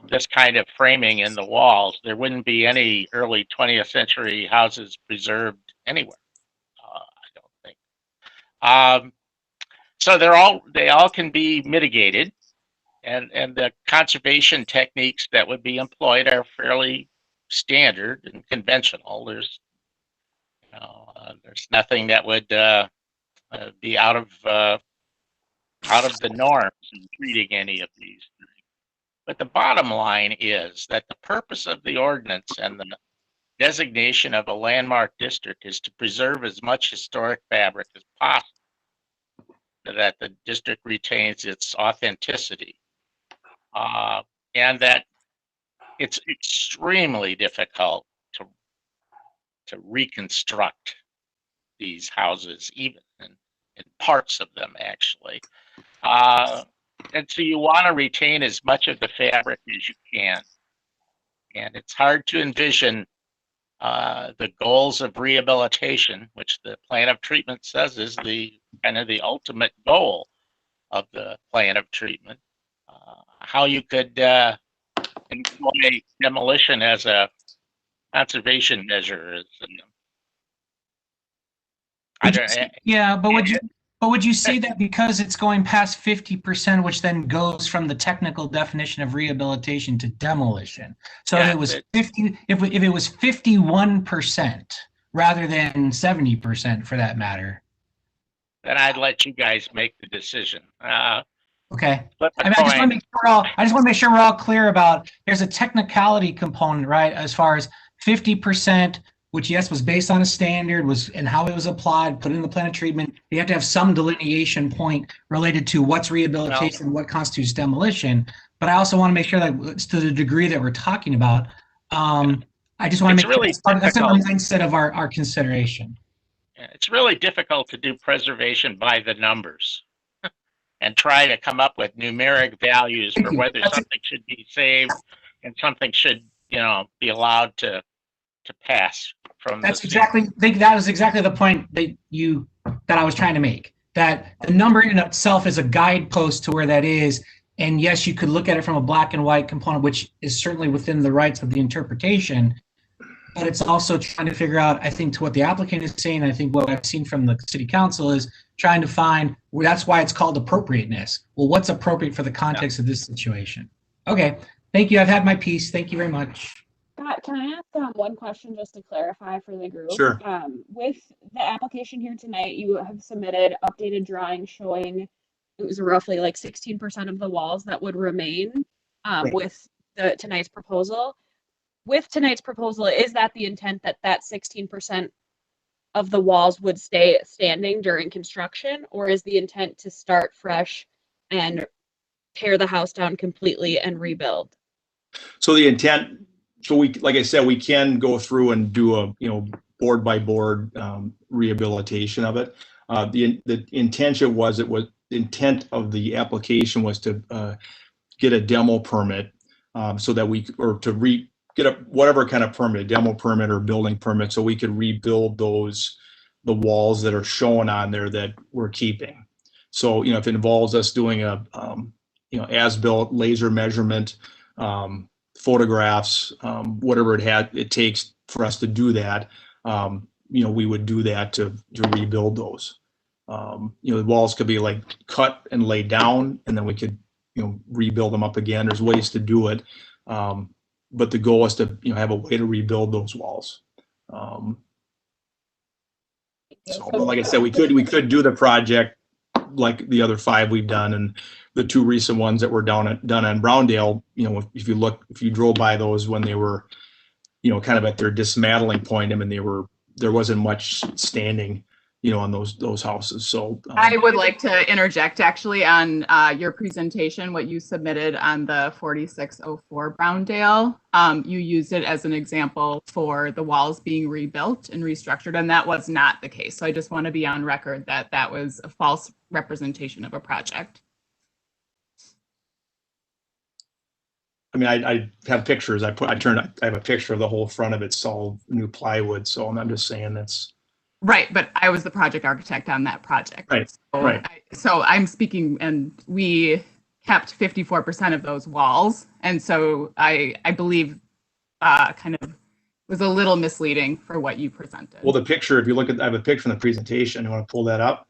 this kind of framing in the walls, there wouldn't be any early 20th century houses preserved anywhere. I don't think. So they all can be mitigated, and the conservation techniques that would be employed are fairly standard and conventional. There's nothing that would be out of the norms in treating any of these. But the bottom line is that the purpose of the ordinance and the designation of a landmark district is to preserve as much historic fabric as possible, so that the district retains its authenticity, and that it's extremely difficult to reconstruct these houses, even in parts of them, actually. And so you want to retain as much of the fabric as you can. And it's hard to envision the goals of rehabilitation, which the plan of treatment says is the kind of the ultimate goal of the plan of treatment. How you could employ demolition as a conservation measure. But would you say that because it's going past 50%, which then goes from the technical definition of rehabilitation to demolition? So if it was 51% rather than 70% for that matter, then I'd let you guys make the decision. Okay. I just want to make sure we're all clear about, there's a technicality component, right? As far as 50% which yes, was based on a standard, and how it was applied, put in the plan of treatment. You have to have some delineation point related to what's rehabilitation, what constitutes demolition. But I also want to make sure that it's to the degree that we're talking about. I just want to make really sure that's in the mindset of our consideration. It's really difficult to do preservation by the numbers and try to come up with numeric values for whether something should be saved and something should, be allowed to pass from That's the exactly, I think that was exactly the point that I was trying to make. That the number in itself is a guidepost to where that is. And yes, you could look at it from a black and white component, which is certainly within the rights of the interpretation. But it's also trying to figure out, I think, to what the applicant is saying, I think what I've seen from the city council is trying to find, well, that's why it's called appropriateness. Well, what's appropriate for the context of this situation? Okay, thank you. I've had my piece. Thank you very much. Can I ask one question just to clarify for the group? Sure. With the application here tonight, you have submitted updated drawings showing it was roughly like 16% of the walls that would remain with tonight's proposal. With tonight's proposal, is that the intent that 16% of the walls would stay standing during construction, or is the intent to start fresh and tear the house down completely and rebuild? So the intent, so we, like I said, we can go through and do a, board by board rehabilitation of it. The intention was, the intent of the application was to get a demo permit so that get a whatever kind of permit, demo permit or building permit, so we could rebuild the walls that are shown on there that we're keeping. So, if it involves us doing a, as-built laser measurement, photographs, whatever it takes for us to do that, we would do that to rebuild those. The walls could be like cut and laid down, and then we could, rebuild them up again. There's ways to do it. But the goal is to, have a way to rebuild those walls. So, like I said, we could do the project like the other 5 we've done, and the 2 recent ones that were done on Browndale. If you drove by those when they were, kind of at their dismantling point, there wasn't much standing, on those houses. So I would like to interject actually on your presentation, what you submitted on the 4604 Browndale. You used it as an example for the walls being rebuilt and restructured, and that was not the case. So I just want to be on record that that was a false representation of a project. I mean, I have pictures. I have a picture of the whole front of it. It's all new plywood. So I'm just saying that's. Right, but I was the project architect on that project. Right, so, right. So I'm speaking, and we kept 54% of those walls, and so I believe kind of was a little misleading for what you presented. Well, the picture, if you look at, I have a picture from the presentation. You want to pull that up?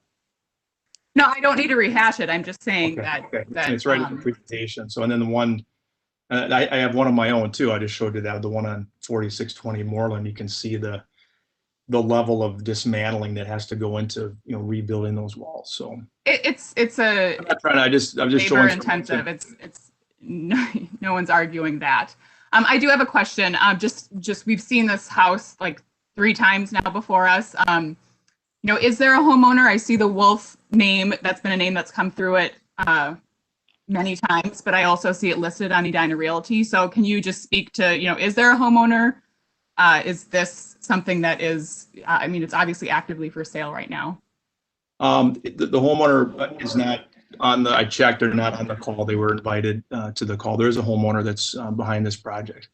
No, I don't need to rehash it. I'm just saying that that it's right in the presentation. So, and then the one, I have one of my own too. I just showed you that, the one on 4620 Moreland. You can see the level of dismantling that has to go into, rebuilding those walls. So it's a. I'm not trying to. I'm just showing. Intensive. It's no one's arguing that. I do have a question. Just we've seen this house like 3 times now before us. Is there a homeowner? I see the Wolf name. That's been a name that's come through it many times, but I also see it listed on Edina Realty. So can you just speak to, is there a homeowner? Is this something that is, it's obviously actively for sale right now? The homeowner is not on I checked, they're not on the call. They were invited to the call. There is a homeowner that's behind this project.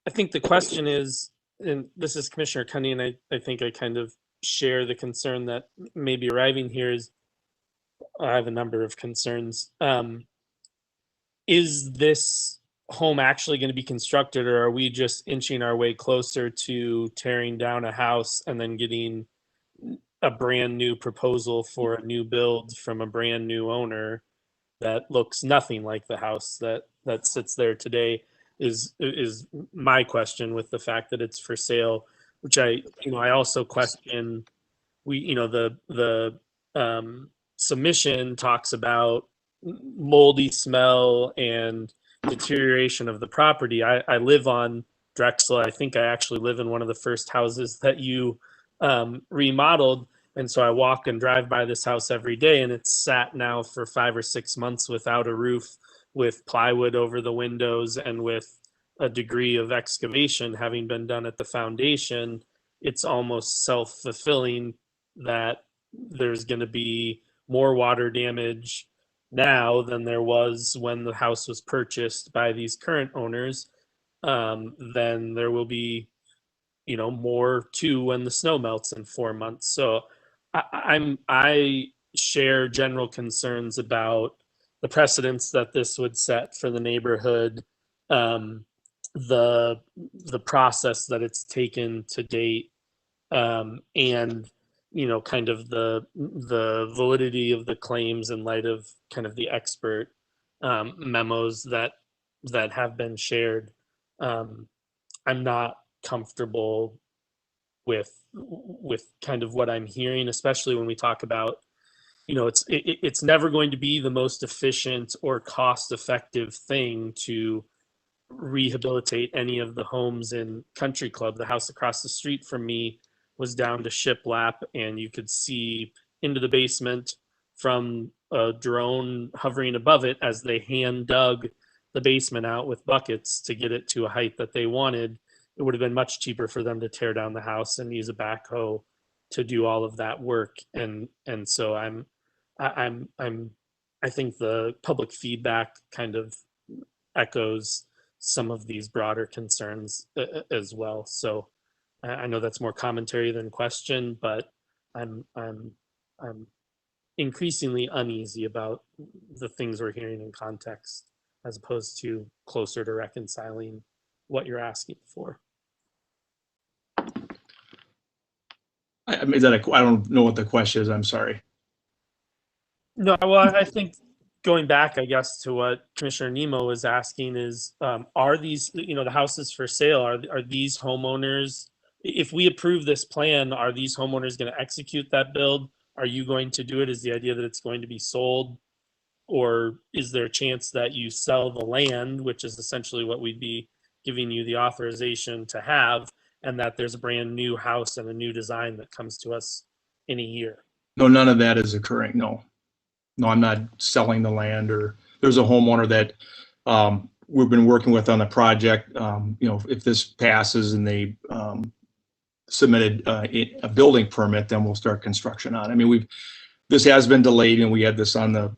I think the question is, and this is Commissioner Cunny, and I think I kind of share the concern that may be arriving here is, I have a number of concerns. Is this home actually going to be constructed, or are we just inching our way closer to tearing down a house and then getting a brand new proposal for a new build from a brand new owner that looks nothing like the house that sits there today? Is my question, with the fact that it's for sale, which I also question. The submission talks about moldy smell and deterioration of the property. I live on Drexel. I think I actually live in one of the first houses that you remodeled. And so I walk and drive by this house every day, and it's sat now for 5 or 6 months without a roof, with plywood over the windows and with a degree of excavation having been done at the foundation. It's almost self-fulfilling that there's going to be more water damage now than there was when the house was purchased by these current owners. Then there will be, more too when the snow melts in 4 months. So I share general concerns about the precedents that this would set for the neighborhood, the process that it's taken to date, and kind of the validity of the claims in light of kind of the expert memos that have been shared. I'm not comfortable with kind of what I'm hearing, especially when we talk about, it's never going to be the most efficient or cost effective thing to rehabilitate any of the homes in Country Club. The house across the street from me was down to shiplap, and you could see into the basement from a drone hovering above it as they hand dug the basement out with buckets to get it to a height that they wanted. It would have been much cheaper for them to tear down the house and use a backhoe to do all of that work. And so I think the public feedback kind of echoes some of these broader concerns as well. So I know that's more commentary than question, but I'm increasingly uneasy about the things we're hearing in context, as opposed to closer to reconciling what you're asking for. I mean, I don't know what the question is. I'm sorry. No, well, I think going back, I guess, to what Commissioner Nemo was asking is, are these, the houses for sale, are these homeowners, if we approve this plan, are these homeowners going to execute that build? Are you going to do it? Is the idea that it's going to be sold? Or is there a chance that you sell the land, which is essentially what we'd be giving you the authorization to have, and that there's a brand new house and a new design that comes to us in a year? No, none of that is occurring. No, I'm not selling the land. Or there's a homeowner that we've been working with on the project. If this passes and they submitted a building permit, then we'll start construction on it. I mean, this has been delayed, and we had this on the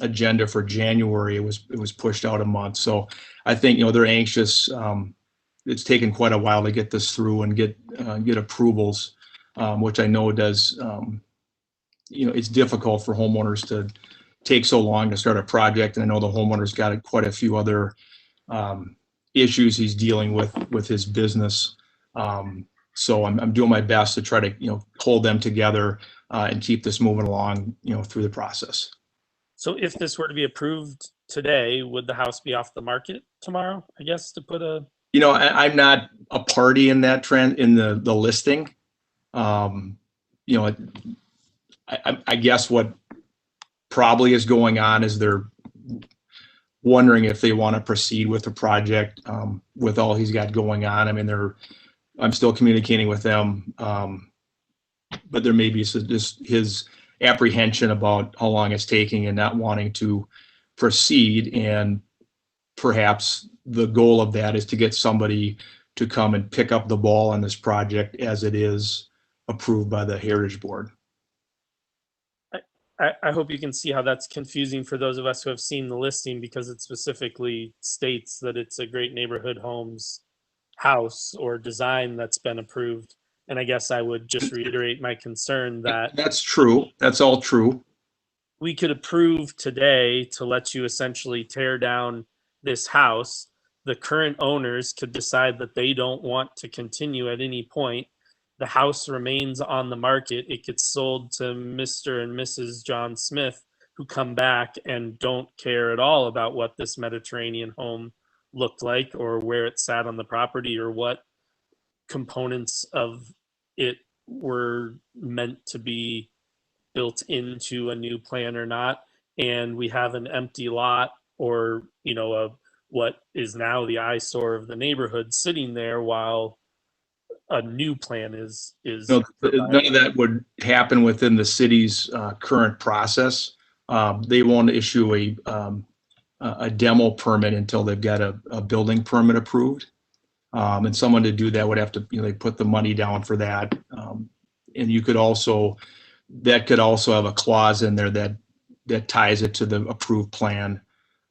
agenda for January. It was pushed out a month. So I think, they're anxious. It's taken quite a while to get this through and get approvals, which I know does, it's difficult for homeowners to take so long to start a project. And I know the homeowner's got quite a few other issues he's dealing with his business. So I'm doing my best to try to, hold them together and keep this moving along, through the process. So if this were to be approved today, would the house be off the market tomorrow, I guess, to put a... I'm not a party in that trend, in the listing. I guess what probably is going on is they're wondering if they want to proceed with the project with all he's got going on. I mean, I'm still communicating with them, but there may be just his apprehension about how long it's taking and not wanting to proceed. And perhaps the goal of that is to get somebody to come and pick up the ball on this project as it is approved by the Heritage Board. I hope you can see how that's confusing for those of us who have seen the listing, because it specifically states that it's a Great Neighborhood Homes house or design that's been approved. And I guess I would just reiterate my concern that... That's true. That's all true. We could approve today to let you essentially tear down this house. The current owners could decide that they don't want to continue at any point. The house remains on the market. It gets sold to Mr. and Mrs. John Smith, who come back and don't care at all about what this Mediterranean home looked like or where it sat on the property or what components of it were meant to be built into a new plan or not. And we have an empty lot or, a what is now the eyesore of the neighborhood sitting there while a new plan is No, none of that would happen within the city's current process. They won't issue a demo permit until they've got a building permit approved. And someone to do that would have to, they put the money down for that. And you could also, that could also have a clause in there that ties it to the approved plan.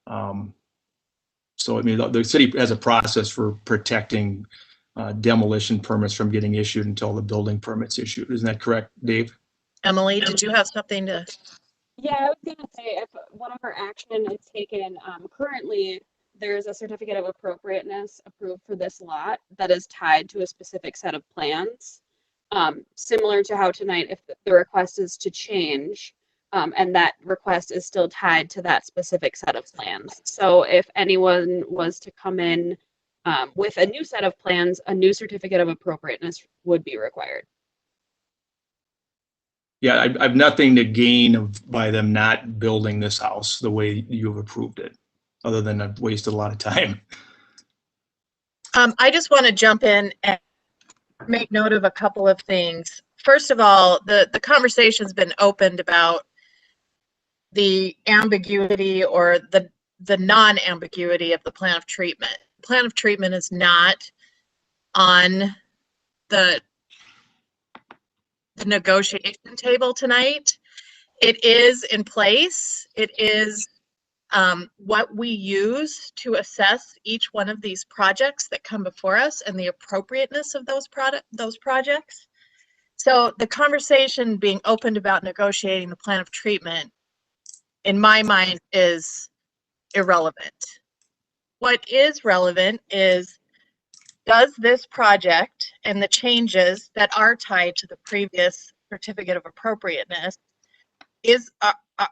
So, I mean, the city has a process for protecting demolition permits from getting issued until the building permit's issued. Isn't that correct, Dave? Emily, did you have something to? Yeah, I was gonna say if whatever action is taken, currently there's a certificate of appropriateness approved for this lot that is tied to a specific set of plans. Similar to how tonight, if the request is to change, and that request is still tied to that specific set of plans. So if anyone was to come in with a new set of plans, a new certificate of appropriateness would be required. Yeah, I've nothing to gain by them not building this house the way you've approved it, other than I've wasted a lot of time. I just want to jump in and make note of a couple of things. First of all, the conversation's been opened about the ambiguity or the non-ambiguity of the plan of treatment. The plan of treatment is not on the negotiation table tonight. It is in place. It is what we use to assess each one of these projects that come before us and the appropriateness of those projects. So the conversation being opened about negotiating the plan of treatment, in my mind, is irrelevant. What is relevant is, does this project and the changes that are tied to the previous certificate of appropriateness,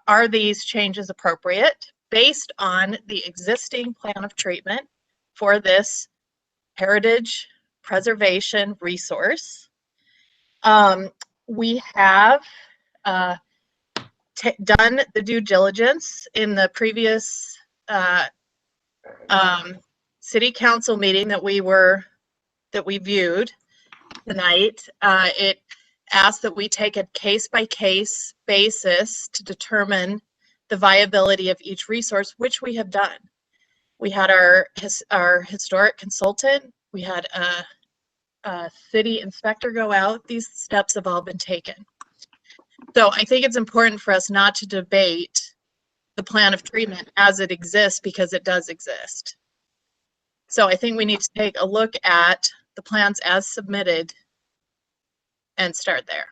are these changes appropriate based on the existing plan of treatment for this heritage preservation resource? We have done the due diligence in the previous city council meeting that we viewed tonight. It asked that we take a case-by-case basis to determine the viability of each resource, which we have done. We had our historic consultant, we had a city inspector go out. These steps have all been taken. So I think it's important for us not to debate the plan of treatment as it exists, because it does exist. So I think we need to take a look at the plans as submitted and start there.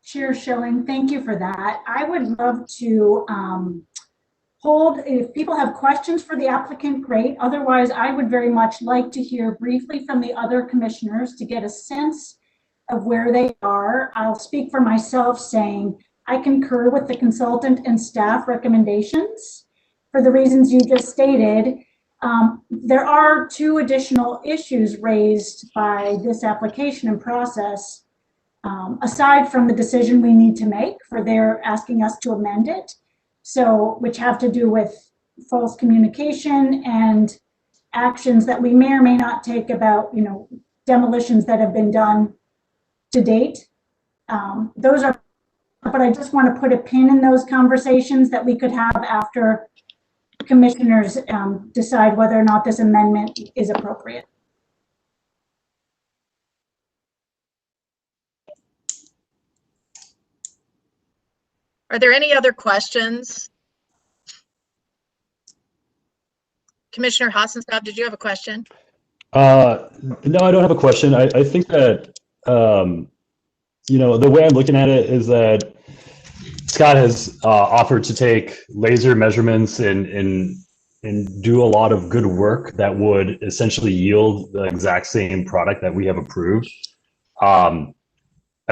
Chair Schilling, thank you for that. I would love to hold, if people have questions for the applicant, great. Otherwise, I would very much like to hear briefly from the other commissioners to get a sense of where they are. I'll speak for myself saying I concur with the consultant and staff recommendations for the reasons you just stated. There are two additional issues raised by this application and process, aside from the decision we need to make for their asking us to amend it. So, which have to do with false communication and actions that we may or may not take about, demolitions that have been done to date. Those are, but I just want to put a pin in those conversations that we could have after commissioners decide whether or not this amendment is appropriate. Are there any other questions? Commissioner Hassenstadt, did you have a question? No, I don't have a question. I think that, the way I'm looking at it is that Scott has offered to take laser measurements and do a lot of good work that would essentially yield the exact same product that we have approved. I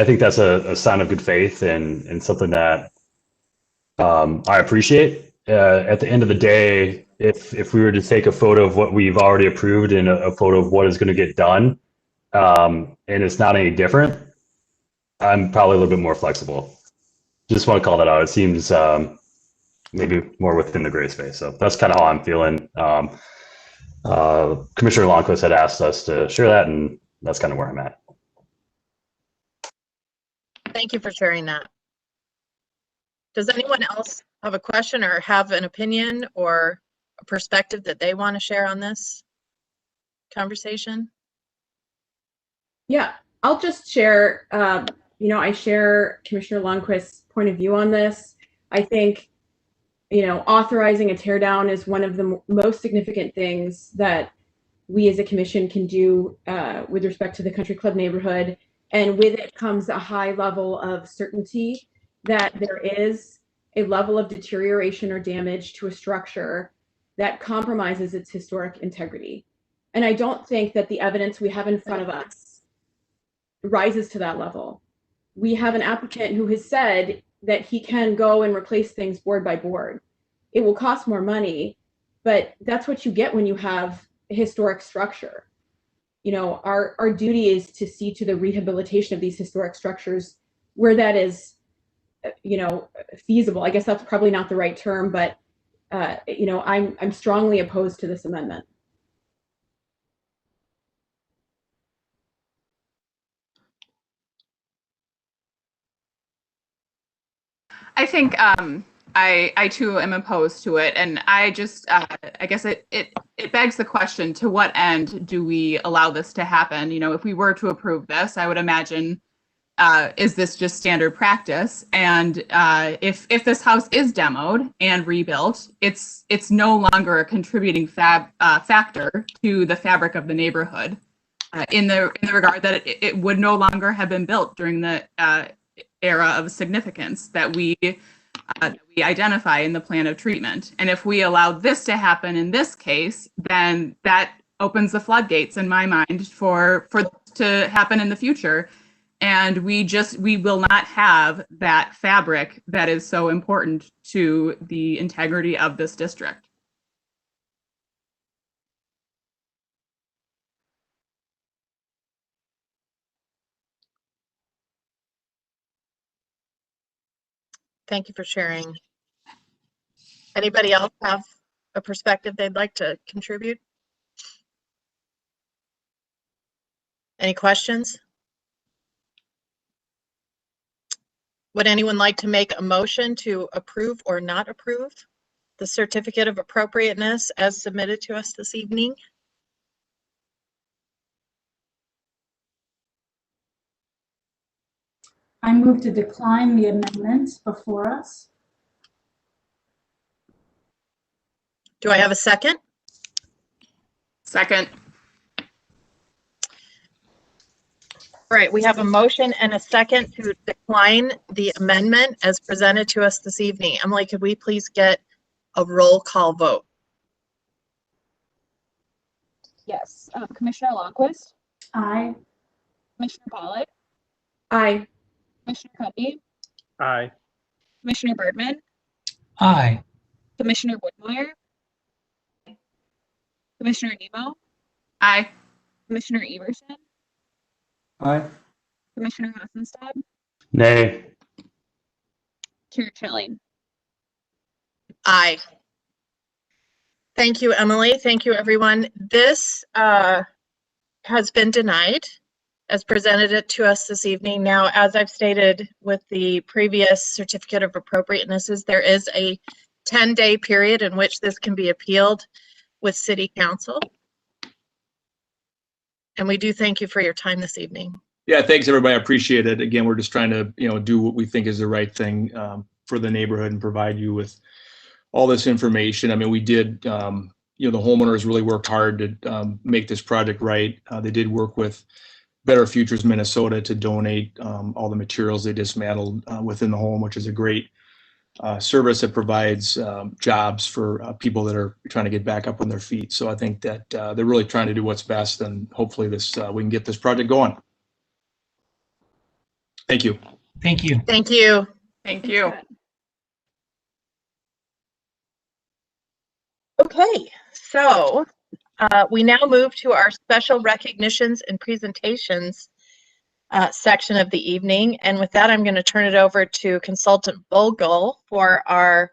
think that's a sign of good faith and something that I appreciate. At the end of the day, if we were to take a photo of what we've already approved and a photo of what is going to get done, and it's not any different, I'm probably a little bit more flexible. just want to call that out. It seems maybe more within the gray space. So that's kind of how I'm feeling. Commissioner Lundquist had asked us to share that, and that's kind of where I'm at. Thank you for sharing that. Does anyone else have a question or have an opinion or a perspective that they want to share on this conversation? Yeah, I'll just share, I share Commissioner Lundquist's point of view on this. I think, authorizing a tear down is one of the most significant things that we as a commission can do with respect to the country club neighborhood. And with it comes a high level of certainty that there is a level of deterioration or damage to a structure that compromises its historic integrity. And I don't think that the evidence we have in front of us rises to that level. We have an applicant who has said that he can go and replace things board by board. It will cost more money, but that's what you get when you have a historic structure. Our duty is to see to the rehabilitation of these historic structures where that is, feasible. I guess that's probably not the right term, but I'm strongly opposed to this amendment. I think I too am opposed to it, and I just I guess it begs the question: to what end do we allow this to happen? If we were to approve this, I would imagine is this just standard practice? And if this house is demoed and rebuilt, it's no longer a contributing factor to the fabric of the neighborhood, in the regard that it would no longer have been built during the era of significance that we identify in the plan of treatment. And if we allow this to happen in this case, then that opens the floodgates in my mind for to happen in the future. And we will not have that fabric that is so important to the integrity of this district. Thank you for sharing. Anybody else have a perspective they'd like to contribute? Any questions? Would anyone like to make a motion to approve or not approve the certificate of appropriateness as submitted to us this evening? I move to decline the amendments before us. Do I have a second? Second. All right, we have a motion and a second to decline the amendment as presented to us this evening. Emily, could we please get a roll call vote? Yes. Commissioner Lundquist? Aye. Commissioner Pollak? Aye. Commissioner Cuddy? Aye. Commissioner Birdman? Aye. Commissioner Woodmeyer? Commissioner Nemo? Aye. Commissioner Everson? Aye. Commissioner Hassenstad? Nay. Chair Chilling? Aye. Thank you, Emily. Thank you, everyone. This has been denied as presented it to us this evening. Now, as I've stated with the previous certificate of appropriatenesses, there is a 10-day period in which this can be appealed with City Council. And we do thank you for your time this evening. Yeah, thanks everybody. I appreciate it. Again, we're just trying to, do what we think is the right thing for the neighborhood and provide you with all this information. I mean, we did, the homeowners really worked hard to make this project right. They did work with Better Futures Minnesota to donate all the materials they dismantled within the home, which is a great service that provides jobs for people that are trying to get back up on their feet. So I think that they're really trying to do what's best, and hopefully we can get this project going. Thank you. Thank you. Thank you. Thank you. Okay, so we now move to our special recognitions and presentations section of the evening. And with that, I'm going to turn it over to Consultant Vogel for our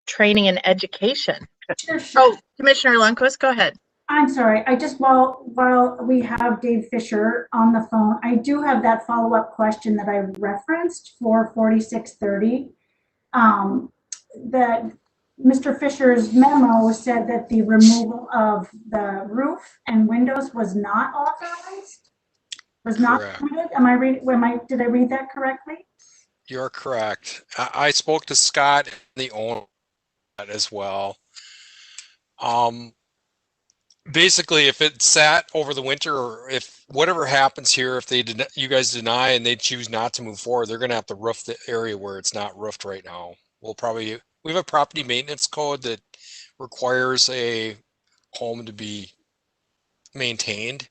training and education. Sure. Oh, Commissioner Lundquist, go ahead. I'm sorry. I just, while we have Dave Fisher on the phone, I do have that follow-up question that I referenced for 4630. That Mr. Fisher's memo said that the removal of the roof and windows was not authorized? Was not permitted? Am I reading? Did I read that correctly? You're correct. I spoke to Scott, the owner, as well. Basically, if it sat over the winter, or if whatever happens here, if you guys deny and they choose not to move forward, they're going to have to roof the area where it's not roofed right now. We have a property maintenance code that requires a home to be maintained.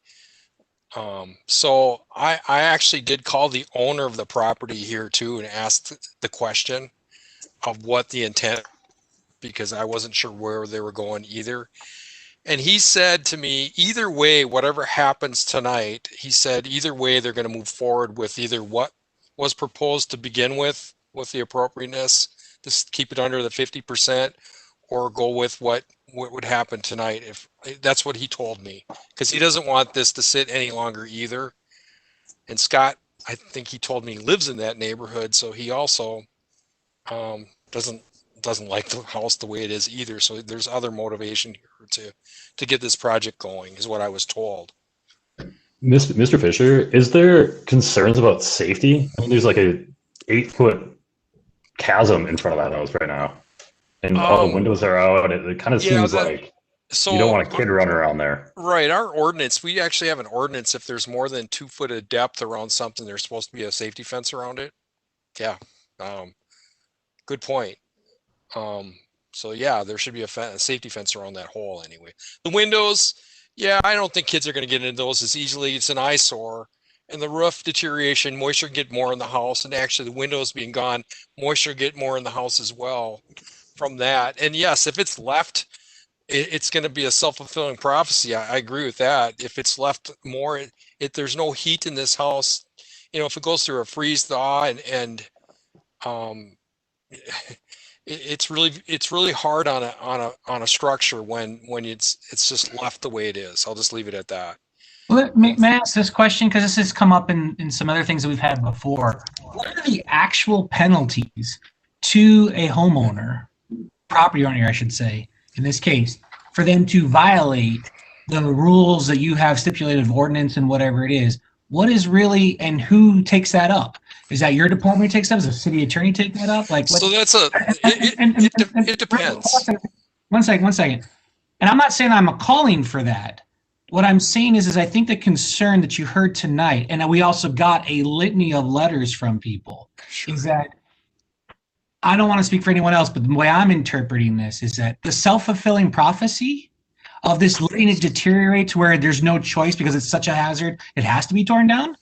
So I actually did call the owner of the property here too and asked the question of what the intent, because I wasn't sure where they were going either. And he said to me, either way, whatever happens tonight, he said, either way, they're going to move forward with either what was proposed to begin with the appropriateness, to keep it under the 50%, or go with what would happen tonight. If that's what he told me, because he doesn't want this to sit any longer either. And Scott, I think he told me, lives in that neighborhood, so he also doesn't like the house the way it is either. So there's other motivation here to get this project going, is what I was told. Mr. Fisher, is there concerns about safety? I mean, there's like a 8-foot chasm in front of that house right now, and all the windows are out. It kind of seems like you don't want a kid running around there. Right. Our ordinance, we actually have an ordinance. If there's more than 2 foot of depth around something, there's supposed to be a safety fence around it. Yeah. Good point. So yeah, there should be a safety fence around that hole anyway. The windows, yeah, I don't think kids are going to get into those as easily. It's an eyesore. And the roof deterioration, moisture get more in the house, and actually the windows being gone, moisture get more in the house as well from that. And yes, if it's left, it's going to be a self-fulfilling prophecy. I agree with that. If it's left more, there's no heat in this house. You know, if it goes through a freeze thaw and it's really hard on a structure when it's just left the way it is. I'll just leave it at that. Well, may I ask this question, because this has come up in some other things that we've had before. What are the actual penalties to a homeowner, property owner, I should say, in this case, for them to violate the rules that you have stipulated of ordinance and whatever it is? What is really, and who takes that up? Is that your department takes that? Does the city attorney take that up? Like, so that's it depends. One second. And I'm not saying I'm calling for that. What I'm saying is I think the concern that you heard tonight, and we also got a litany of letters from people, is that, I don't want to speak for anyone else, but the way I'm interpreting this is that the self-fulfilling prophecy of this letting it deteriorate to where there's no choice because it's such a hazard, it has to be torn down,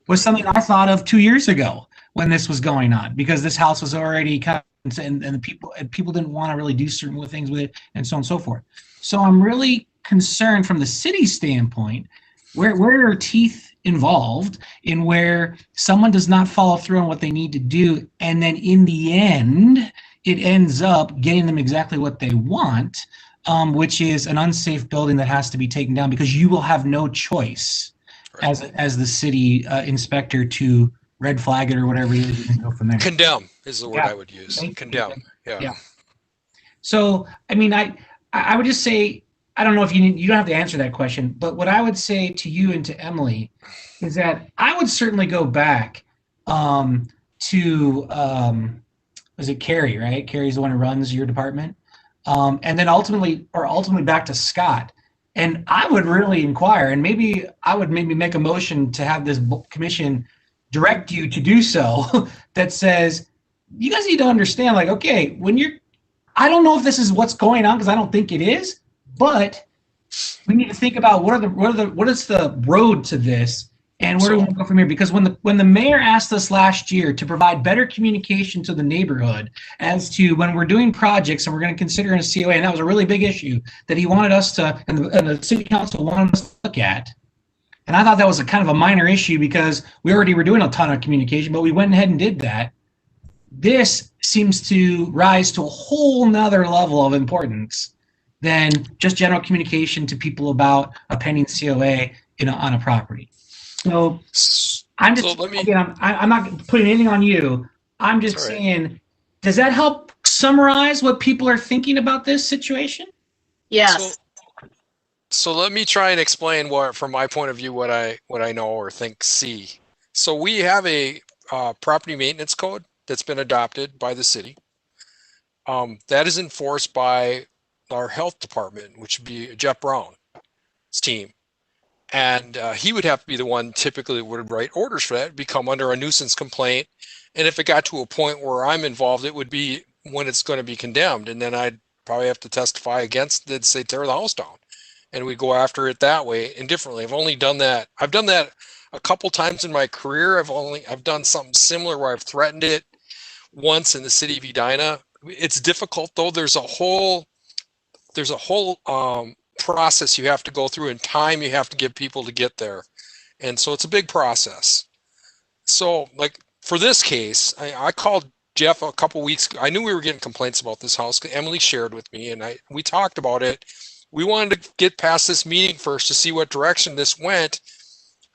was something I thought of 2 years ago when this was going on, because this house was already kind of, and people didn't want to really do certain things with it, and so on and so forth. So I'm really concerned from the city standpoint, where are teeth involved in where someone does not follow through on what they need to do, and then in the end, it ends up getting them exactly what they want, which is an unsafe building that has to be taken down because you will have no choice as the city inspector to red flag it or whatever it is and go from there. Condemn is the word I would use. Condemn. Yeah. So, I mean, I would just say, I don't know if you don't have to answer that question, but what I would say to you and to Emily is that I would certainly go back to, was it Carrie, right? Carrie's the one who runs your department. And then ultimately back to Scott. And I would really inquire, and maybe I would make a motion to have this commission direct you to do so that says, you guys need to understand, like, okay, I don't know if this is what's going on because I don't think it is, but we need to think about what is the road to this, and where do we want to go from here? Because when the mayor asked us last year to provide better communication to the neighborhood as to when we're doing projects and we're going to consider in a COA, and that was a really big issue that he wanted us to, and the city council wanted us to look at, And I thought that was a kind of a minor issue because we already were doing a ton of communication, but we went ahead and did that. This seems to rise to a whole nother level of importance than just general communication to people about a pending COA on a property. So I'm just, again, I'm not putting anything on you. I'm just saying, does that help summarize what people are thinking about this situation? Yes. So let me try and explain what, from my point of view, what I know or see. So we have a property maintenance code that's been adopted by the city. That is enforced by our health department, which would be Jeff Brown's team. And he would have to be the one typically that would write orders for that. It'd become under a nuisance complaint. And if it got to a point where I'm involved, it would be when it's going to be condemned. And then I'd probably have to testify against it, say tear the house down. And we go after it that way and differently. I've only done that. I've done that a couple times in my career. I've done something similar where I've threatened it once in the city of Edina. It's difficult though. There's a whole process you have to go through and time you have to give people to get there. And so it's a big process. So like for this case, I called Jeff a couple weeks ago. I knew we were getting complaints about this house. Emily shared with me and we talked about it. We wanted to get past this meeting first to see what direction this went.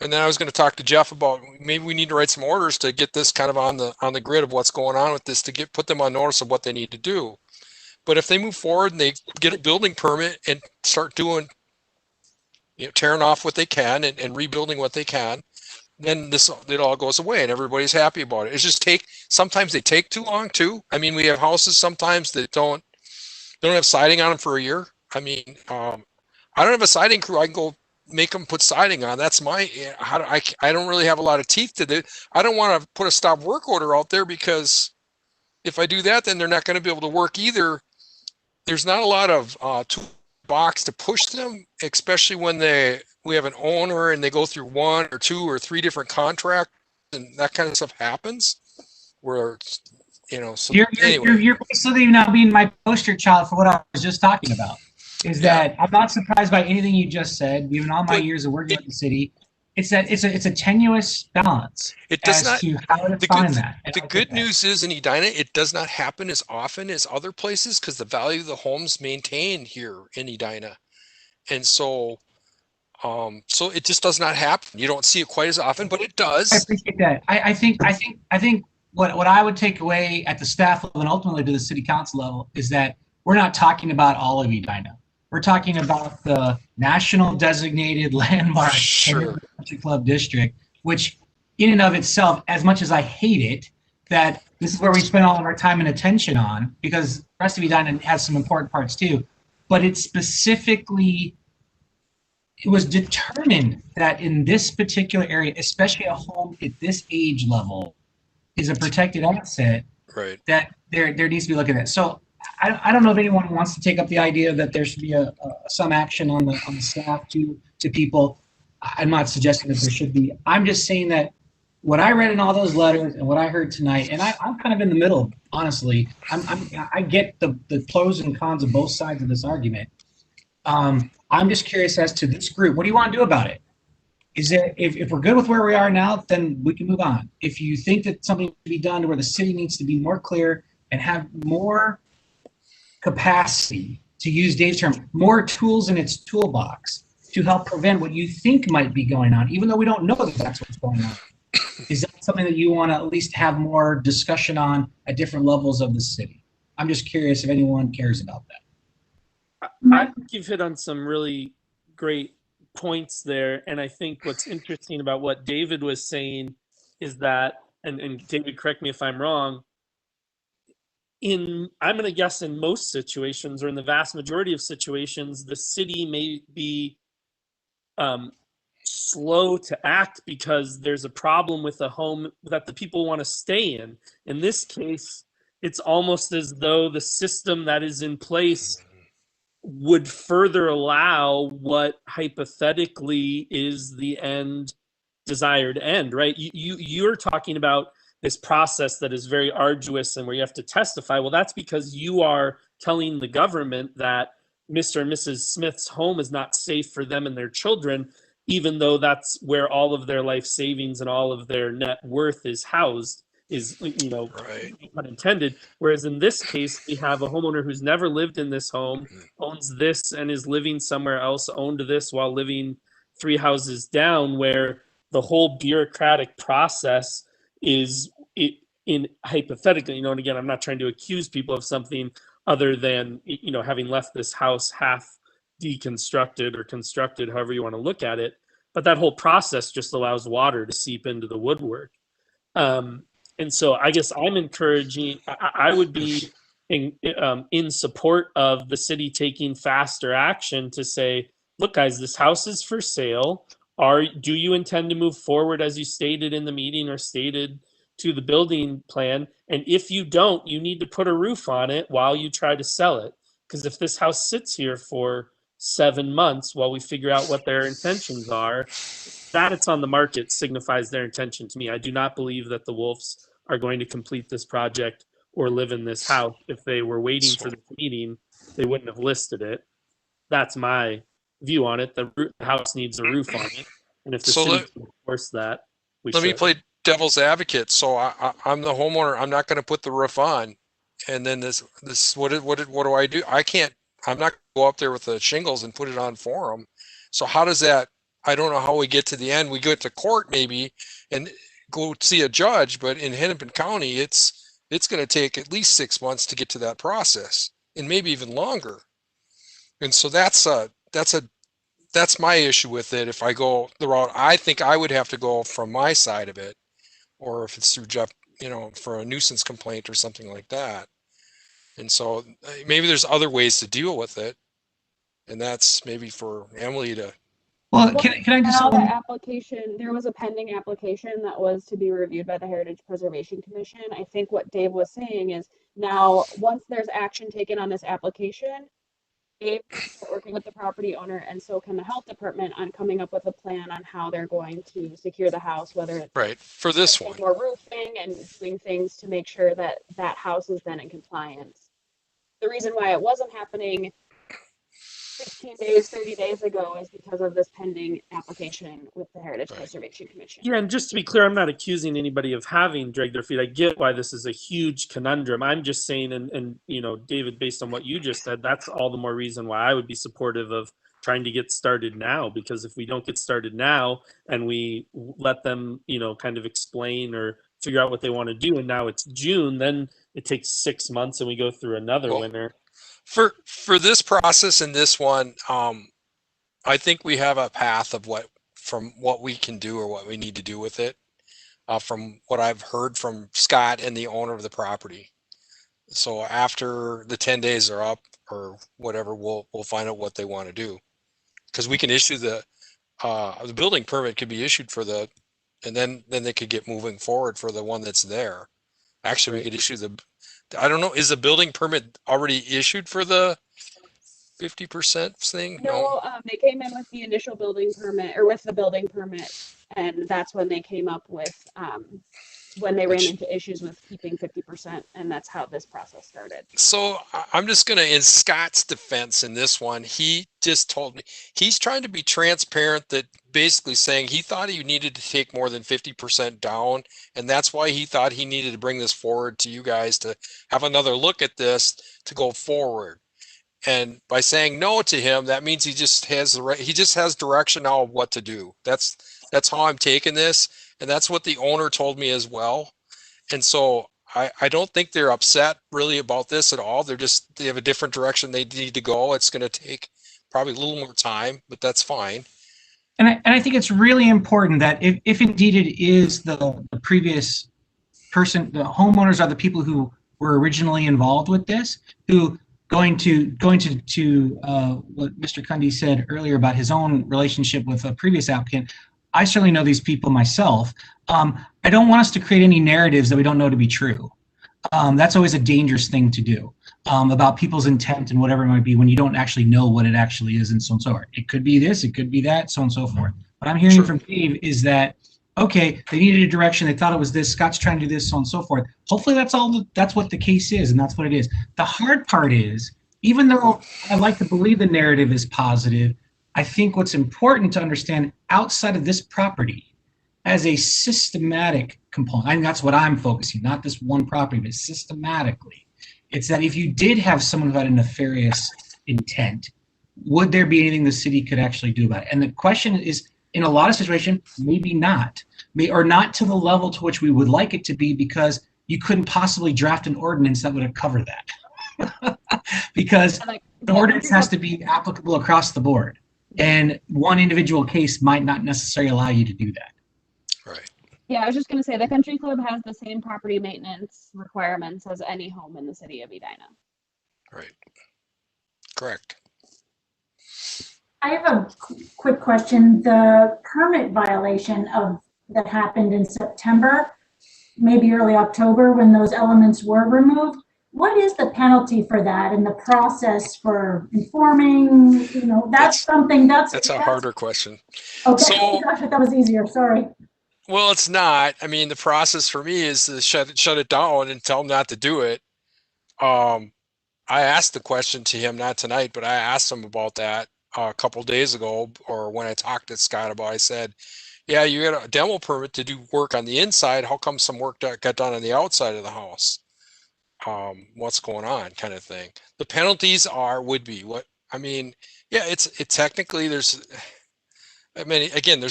And then I was going to talk to Jeff about maybe we need to write some orders to get this kind of on the grid of what's going on with this, to put them on notice of what they need to do. But if they move forward and they get a building permit and start doing, tearing off what they can and rebuilding what they can, then it all goes away and everybody's happy about it. It's just sometimes they take too long too. I mean, we have houses sometimes that don't have siding on them for a year. I mean, I don't have a siding crew. I can go make them put siding on. That's I don't really have a lot of teeth to it. I don't want to put a stop work order out there because if I do that, then they're not going to be able to work either. There's not a lot of box to push them, especially when we have an owner and they go through 1 or 2 or 3 different contracts and that kind of stuff happens where, so anyway. You're basically now being my poster child for what I was just talking about. Is that I'm not surprised by anything you just said, given all my years of working with the city. It's that it's a tenuous balance to how to define that. The good news is in Edina, it does not happen as often as other places because the value of the homes maintained here in Edina. And so it just does not happen. You don't see it quite as often, but it does. I appreciate that. I think what I would take away at the staff level and ultimately to the city council level is that we're not talking about all of Edina. We're talking about the national designated landmark country club district, which in and of itself, as much as I hate it, that this is where we spend all of our time and attention on, because the rest of Edina has some important parts too. But it was determined that in this particular area, especially a home at this age level, is a protected asset. Right. That there needs to be looking at. So I don't know if anyone wants to take up the idea that there should be some action on the staff to people. I'm not suggesting that there should be. I'm just saying that what I read in all those letters and what I heard tonight, and I'm kind of in the middle, honestly. I get the pros and cons of both sides of this argument. I'm just curious as to this group. What do you want to do about it? Is there, if we're good with where we are now, then we can move on. If you think that something should be done to where the city needs to be more clear and have more capacity, to use Dave's term, more tools in its toolbox to help prevent what you think might be going on, even though we don't know that that's what's going on. Is that something that you want to at least have more discussion on at different levels of the city? I'm just curious if anyone cares about that. I think you've hit on some really great points there. And I think what's interesting about what David was saying is that, and David, correct me if I'm wrong, I'm going to guess in most situations, or in the vast majority of situations, the city may be slow to act because there's a problem with a home that the people want to stay in. In this case, it's almost as though the system that is in place would further allow what hypothetically is the desired end, right? You're talking about this process that is very arduous and where you have to testify. Well, that's because you are telling the government that Mr. and Mrs. Smith's home is not safe for them and their children. even though that's where all of their life savings and all of their net worth is housed, is, you know, Right. unintended. Whereas in this case, we have a homeowner who's never lived in this home, owns this and is living somewhere else, owned this while living 3 houses down, where the whole bureaucratic process is in hypothetically, you know, and again, I'm not trying to accuse people of something other than, you know, having left this house half deconstructed or constructed, however you want to look at it. But that whole process just allows water to seep into the woodwork. And so I guess I'm encouraging, I would be in support of the city taking faster action to say, look, guys, this house is for sale. Do you intend to move forward as you stated in the meeting or stated to the building plan? And if you don't, you need to put a roof on it while you try to sell it. Because if this house sits here for 7 months while we figure out what their intentions are, that it's on the market signifies their intention to me. I do not believe that the Wolves are going to complete this project or live in this house. If they were waiting for the meeting, they wouldn't have listed it. That's my view on it. The house needs a roof on it. And if the city can enforce that, we should. Let me play devil's advocate. So I'm the homeowner. I'm not going to put the roof on. And then what do I do? I'm not going to go up there with the shingles and put it on for them. So how does that, I don't know how we get to the end. We go to court maybe and go see a judge, but in Hennepin County, it's going to take at least 6 months to get to that process, and maybe even longer. And so that's my issue with it. If I go the route I think I would have to go from my side of it, or if it's through Jeff, you know, for a nuisance complaint or something like that. And so maybe there's other ways to deal with it, and that's maybe for Emily to. Well, can I just? Now the application, there was a pending application that was to be reviewed by the Heritage Preservation Commission. I think what Dave was saying is now, once there's action taken on this application, Dave is working with the property owner, and so can the health department, on coming up with a plan on how they're going to secure the house, whether it's right for this one, more roofing and doing things to make sure that that house is then in compliance. The reason why it wasn't happening 16 days, 30 days ago is because of this pending application with the Heritage Preservation Commission. Yeah, and just to be clear, I'm not accusing anybody of having dragged their feet. I get why this is a huge conundrum. I'm just saying, and you know, David, based on what you just said, that's all the more reason why I would be supportive of trying to get started now. Because if we don't get started now and we let them, you know, kind of explain or figure out what they want to do, and now it's June, then it takes 6 months and we go through another winter. For this process and this one, I think we have a path of what we can do or what we need to do with it, from what I've heard from Scott and the owner of the property. So after the 10 days are up or whatever, we'll find out what they want to do, because we can issue the building permit could be issued for and then they could get moving forward for the one that's there. Actually, we could issue I don't know, is the building permit already issued for the 50% thing? No, they came in with the initial building permit, or with the building permit, and that's when they came up with, when they ran into issues with keeping 50%, and that's how this process started. So I'm just going to, in Scott's defense in this one, he just told me, he's trying to be transparent, that basically saying he thought he needed to take more than 50% down, and that's why he thought he needed to bring this forward to you guys to have another look at this to go forward. And by saying no to him, that means he just has direction now of what to do. That's how I'm taking this, and that's what the owner told me as well. And so I don't think they're upset really about this at all. They have a different direction they need to go. It's going to take probably a little more time, but that's fine. And I think it's really important that if indeed it is the previous person, the homeowners are the people who were originally involved with this, who going to what Mr. Cundy said earlier about his own relationship with a previous applicant. I certainly know these people myself. I don't want us to create any narratives that we don't know to be true. That's always a dangerous thing to do, about people's intent and whatever it might be when you don't actually know what it actually is, and so on and so forth. It could be this, it could be that, so on and so forth. What I'm hearing from Dave is that, okay, they needed a direction, they thought it was this, Scott's trying to do this, so on and so forth. Hopefully that's what the case is, and that's what it is. The hard part is, even though I like to believe the narrative is positive, I think what's important to understand outside of this property as a systematic component, and that's what I'm focusing, not this one property, but systematically. It's that if you did have someone who had a nefarious intent, would there be anything the city could actually do about it? And the question is, in a lot of situations, maybe not, or not to the level to which we would like it to be, because you couldn't possibly draft an ordinance that would cover that. Because the ordinance has to be applicable across the board. And one individual case might not necessarily allow you to do that. Right. Yeah, I was just going to say the country club has the same property maintenance requirements as any home in the city of Edina. Right. Correct. I have a quick question. The permit violation that happened in September, maybe early October, when those elements were removed, what is the penalty for that and the process for informing? That's a harder question. Okay, So, gosh, I thought it was easier. Sorry. Well, it's not. I mean, the process for me is to shut it down and tell him not to do it. I asked the question to him, not tonight, but I asked him about that a couple days ago, or when I talked to Scott about it. I said, yeah, you got a demo permit to do work on the inside. How come some work got done on the outside of the house? What's going on, kind of thing. The penalties would be what, I mean, yeah, it technically there's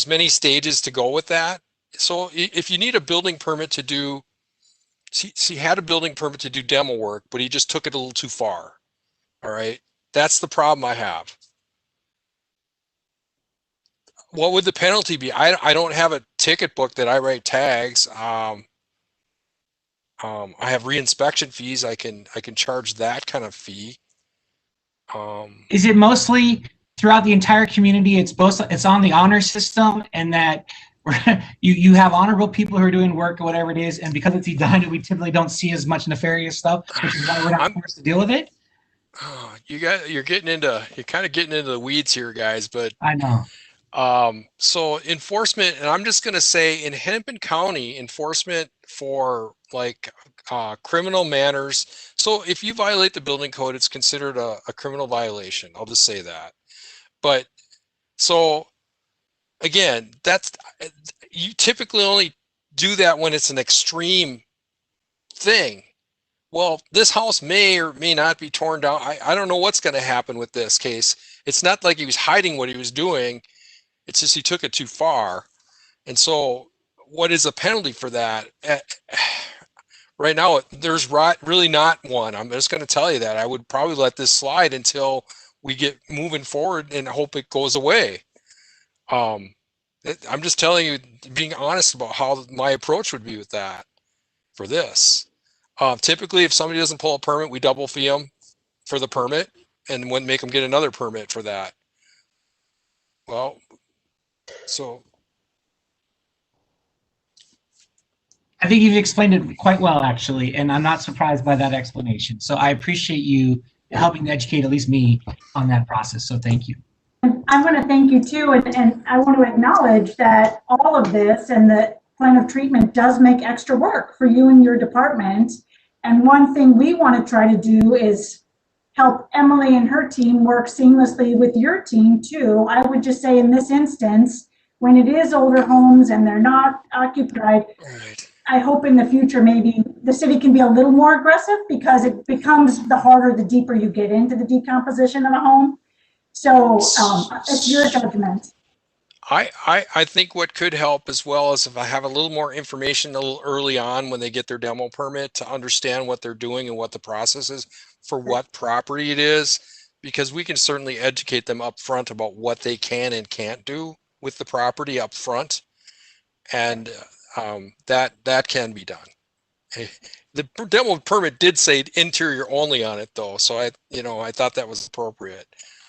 many stages to go with that. So if you need a building permit to do, he had a building permit to do demo work, but he just took it a little too far. All right. That's the problem I have. What would the penalty be? I don't have a ticket book that I write tags. I have reinspection fees. I can charge that kind of fee. Is it mostly throughout the entire community? It's on the honor system, and that you have honorable people who are doing work or whatever it is, and because it's Edina, we typically don't see as much nefarious stuff, which is why we're not forced to deal with it. You're kind of getting into the weeds here, guys, but I know. So enforcement, and I'm just going to say in Hennepin County, enforcement for like criminal manners. So if you violate the building code, it's considered a criminal violation. I'll just say that. But so again, you typically only do that when it's an extreme thing. Well, this house may or may not be torn down. I don't know what's going to happen with this case. It's not like he was hiding what he was doing. It's just he took it too far. And so what is a penalty for that? Right now, there's really not one. I'm just going to tell you that. I would probably let this slide until we get moving forward and hope it goes away. I'm just telling you, being honest about how my approach would be with that for this. Typically, if somebody doesn't pull a permit, we double fee them for the permit and wouldn't make them get another permit for that. Well, so I think you've explained it quite well, actually, and I'm not surprised by that explanation. So I appreciate you helping to educate at least me on that process. So thank you. I want to thank you too, and I want to acknowledge that all of this and the plan of treatment does make extra work for you and your department. And one thing we want to try to do is help Emily and her team work seamlessly with your team too. I would just say in this instance, when it is older homes and they're not occupied, I hope in the future maybe the city can be a little more aggressive, because it becomes the harder the deeper you get into the decomposition of a home. So it's your judgment. I think what could help as well is if I have a little more information a little early on when they get their demo permit to understand what they're doing and what the process is for what property it is, because we can certainly educate them up front about what they can and can't do with the property up front. And that can be done. The demo permit did say interior only on it though. So I thought that was appropriate.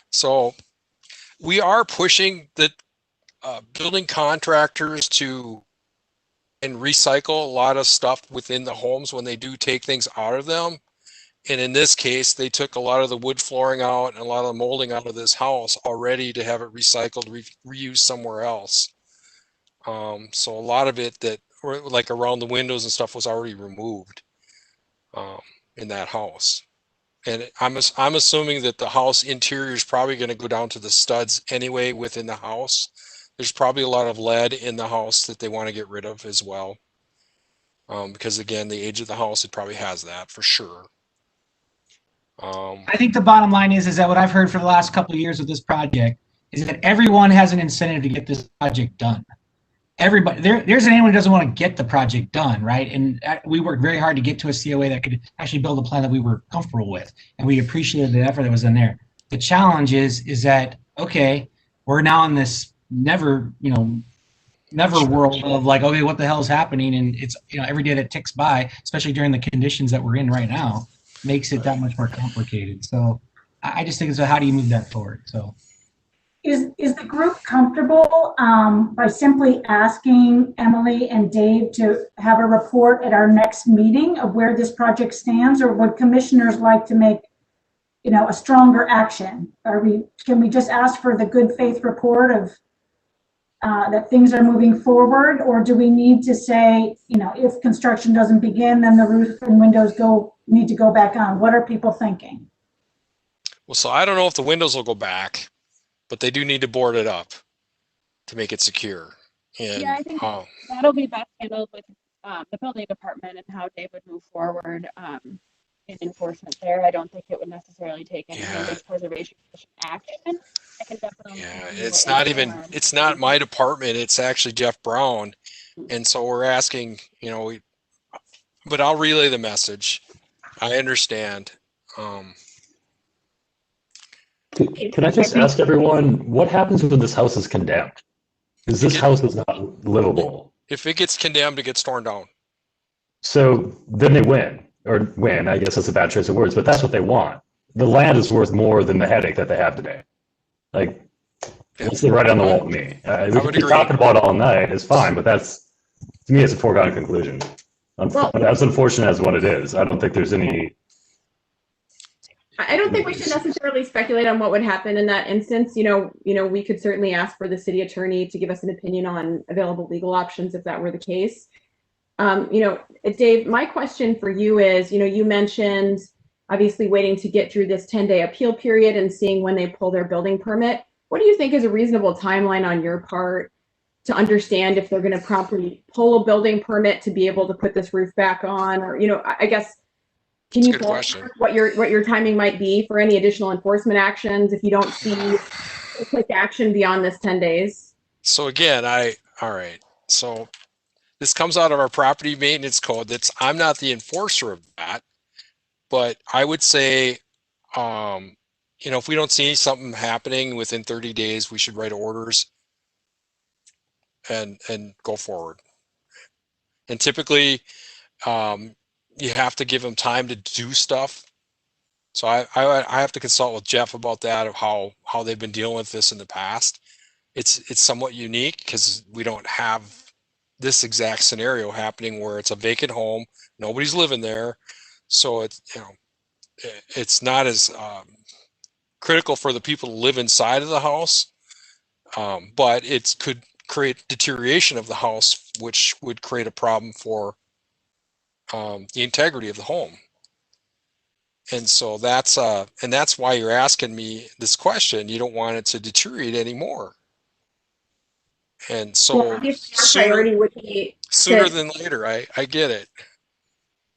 So we are pushing the building contractors to recycle a lot of stuff within the homes when they do take things out of them. And in this case, they took a lot of the wood flooring out and a lot of the molding out of this house already to have it recycled, reused somewhere else. So a lot of it that like around the windows and stuff was already removed in that house. And I'm assuming that the house interior is probably going to go down to the studs anyway within the house. There's probably a lot of lead in the house that they want to get rid of as well. Because again, the age of the house, it probably has that for sure. I think the bottom line is that what I've heard for the last couple of years with this project is that everyone has an incentive to get this project done. Everybody, there's anyone who doesn't want to get the project done, right? And we worked very hard to get to a COA that could actually build a plan that we were comfortable with, and we appreciated the effort that was in there. The challenge is that, okay, we're now in this never world of like, okay, what the hell is happening? And it's, every day that ticks by, especially during the conditions that we're in right now, makes it that much more complicated. So I just think it's how do you move that forward? So. Is the group comfortable by simply asking Emily and Dave to have a report at our next meeting of where this project stands, or would commissioners like to make, a stronger action? Can we just ask for the good faith report of that things are moving forward, or do we need to say, if construction doesn't begin, then the roof and windows need to go back on? What are people thinking? Well, so I don't know if the windows will go back, but they do need to board it up to make it secure. And yeah, I think that'll be best handled with the building department and how they would move forward in enforcement there. I don't think it would necessarily take any heritage preservation action. I can definitely. Yeah, it's not my department. It's actually Jeff Brown. And so we're asking, but I'll relay the message. I understand. Can I just ask everyone, what happens when this house is condemned? Because this house is not livable. If it gets condemned, it gets torn down. So then they win, or win, I guess that's a bad choice of words, but that's what they want. The land is worth more than the headache that they have today. Like, what's the right on the wall to me? We can keep talking about it all night, it's fine, but that's, to me, it's a foregone conclusion. As unfortunate as what it is, I don't think there's any. I don't think we should necessarily speculate on what would happen in that instance. We could certainly ask for the city attorney to give us an opinion on available legal options if that were the case. Dave, my question for you is, you mentioned obviously waiting to get through this 10-day appeal period and seeing when they pull their building permit. What do you think is a reasonable timeline on your part to understand if they're going to promptly pull a building permit to be able to put this roof back on? Or, I guess, can you tell us what your timing might be for any additional enforcement actions if you don't see quick action beyond this 10 days? So again, all right. So this comes out of our property maintenance code. I'm not the enforcer of that, but I would say, if we don't see something happening within 30 days, we should write orders and go forward. And typically, you have to give them time to do stuff. So I have to consult with Jeff about that, of how they've been dealing with this in the past. It's somewhat unique because we don't have this exact scenario happening where it's a vacant home, nobody's living there, so it's not as critical for the people to live inside of the house, but it could create deterioration of the house, which would create a problem for the integrity of the home. And so that's why you're asking me this question. You don't want it to deteriorate anymore. And so priority would be sooner than later. I get it.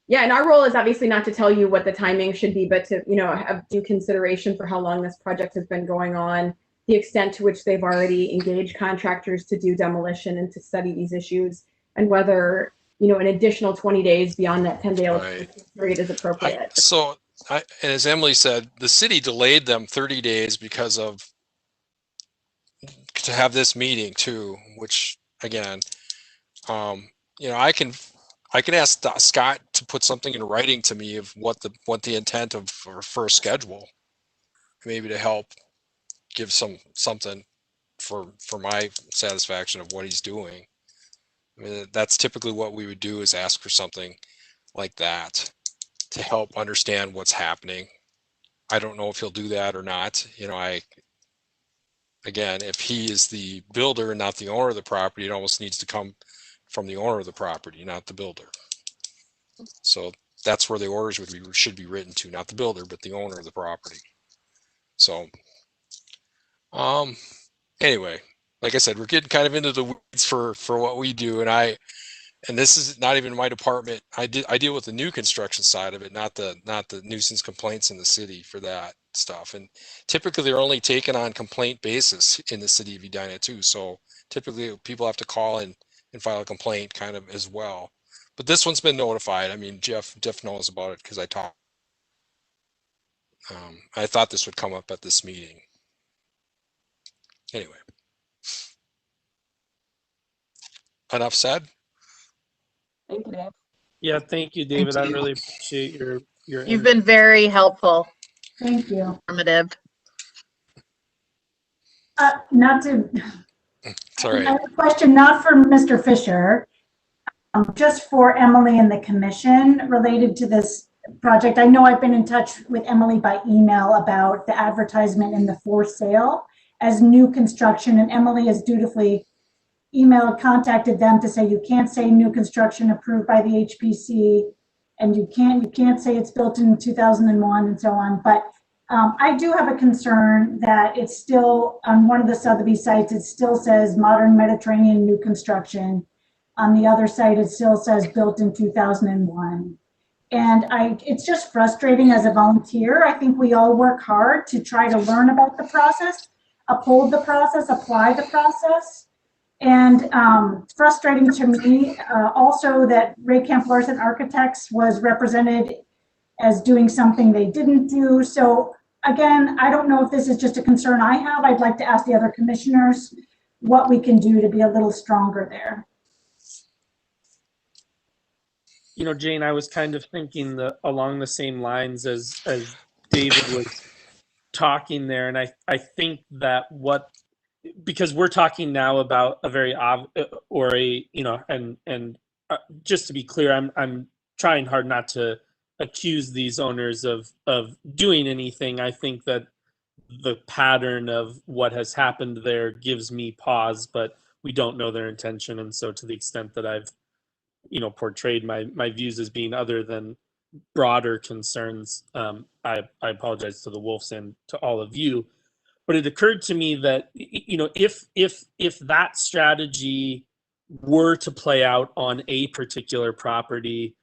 Yeah, and our role is obviously not to tell you what the timing should be, but to have due consideration for how long this project has been going on, the extent to which they've already engaged contractors to do demolition and to study these issues, and whether an additional 20 days beyond that 10-day period is appropriate. And as Emily said, the city delayed them 30 days because to have this meeting too, which again, I can ask Scott to put something in writing to me of what the intent of for a schedule, maybe to help give something for my satisfaction of what he's doing. I mean, that's typically what we would do, is ask for something like that to help understand what's happening. I don't know if he'll do that or not. Again, if he is the builder and not the owner of the property, it almost needs to come from the owner of the property, not the builder. So that's where the orders should be written to, not the builder, but the owner of the property. So, anyway, like I said, we're getting kind of into the weeds for what we do, and this is not even my department. I deal with the new construction side of it, not the nuisance complaints in the city for that stuff. And typically they're only taken on complaint basis in the city of Edina too. So typically people have to call and file a complaint kind of as well. But this one's been notified. I mean, Jeff knows about it because I talked. I thought this would come up at this meeting. Anyway, enough said. Thank you, Dave. Yeah, thank you, David. I really appreciate your. You've been very helpful. Thank you. Informative. Not to. Sorry. I have a question, not for Mr. Fisher, just for Emily and the commission related to this project. I know I've been in touch with Emily by email about the advertisement in the for sale as new construction, and Emily has dutifully contacted them to say you can't say new construction approved by the HPC, and you can't say it's built in 2001 and so on. But I do have a concern that it's still on one of the Sotheby's sites. It still says modern Mediterranean new construction. On the other site, it still says built in 2001. And it's just frustrating as a volunteer. I think we all work hard to try to learn about the process, uphold the process, apply the process. And it's frustrating to me also that Ray Camp Larson Architects was represented as doing something they didn't do. So again, I don't know if this is just a concern I have. I'd like to ask the other commissioners what we can do to be a little stronger there. You know, Jane, I was kind of thinking along the same lines as David was talking there, and I think that because we're talking now about a very just to be clear, I'm trying hard not to accuse these owners of doing anything. I think that the pattern of what has happened there gives me pause, but we don't know their intention, and so to the extent that I've portrayed my views as being other than broader concerns, I apologize to the Wolves and to all of you. But it occurred to me that if that strategy were to play out on a particular property,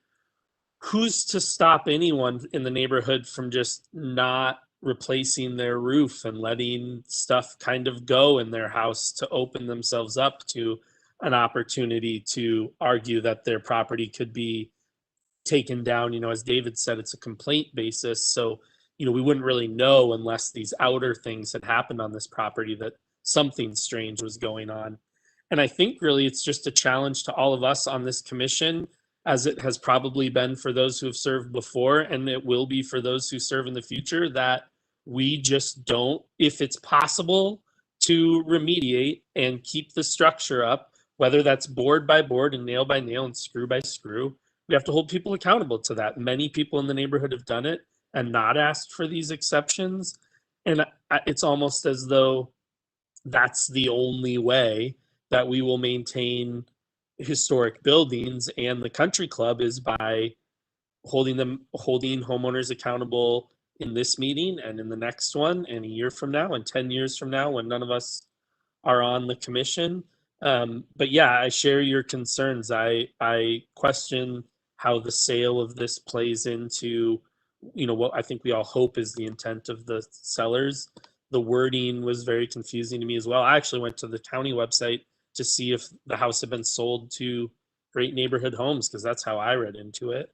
who's to stop anyone in the neighborhood from just not replacing their roof and letting stuff kind of go in their house to open themselves up to an opportunity to argue that their property could be taken down? As David said, it's a complaint basis. So, we wouldn't really know unless these outer things had happened on this property that something strange was going on. And I think really it's just a challenge to all of us on this commission, as it has probably been for those who have served before, and it will be for those who serve in the future, that we just don't, if it's possible to remediate and keep the structure up, whether that's board by board and nail by nail and screw by screw, we have to hold people accountable to that. Many people in the neighborhood have done it and not asked for these exceptions. And it's almost as though that's the only way that we will maintain historic buildings, and the country club is by holding homeowners accountable in this meeting and in the next one, and a year from now and 10 years from now when none of us are on the commission. But yeah, I share your concerns. I question how the sale of this plays into what I think we all hope is the intent of the sellers. The wording was very confusing to me as well. I actually went to the county website to see if the house had been sold to Great Neighborhood Homes, because that's how I read into it.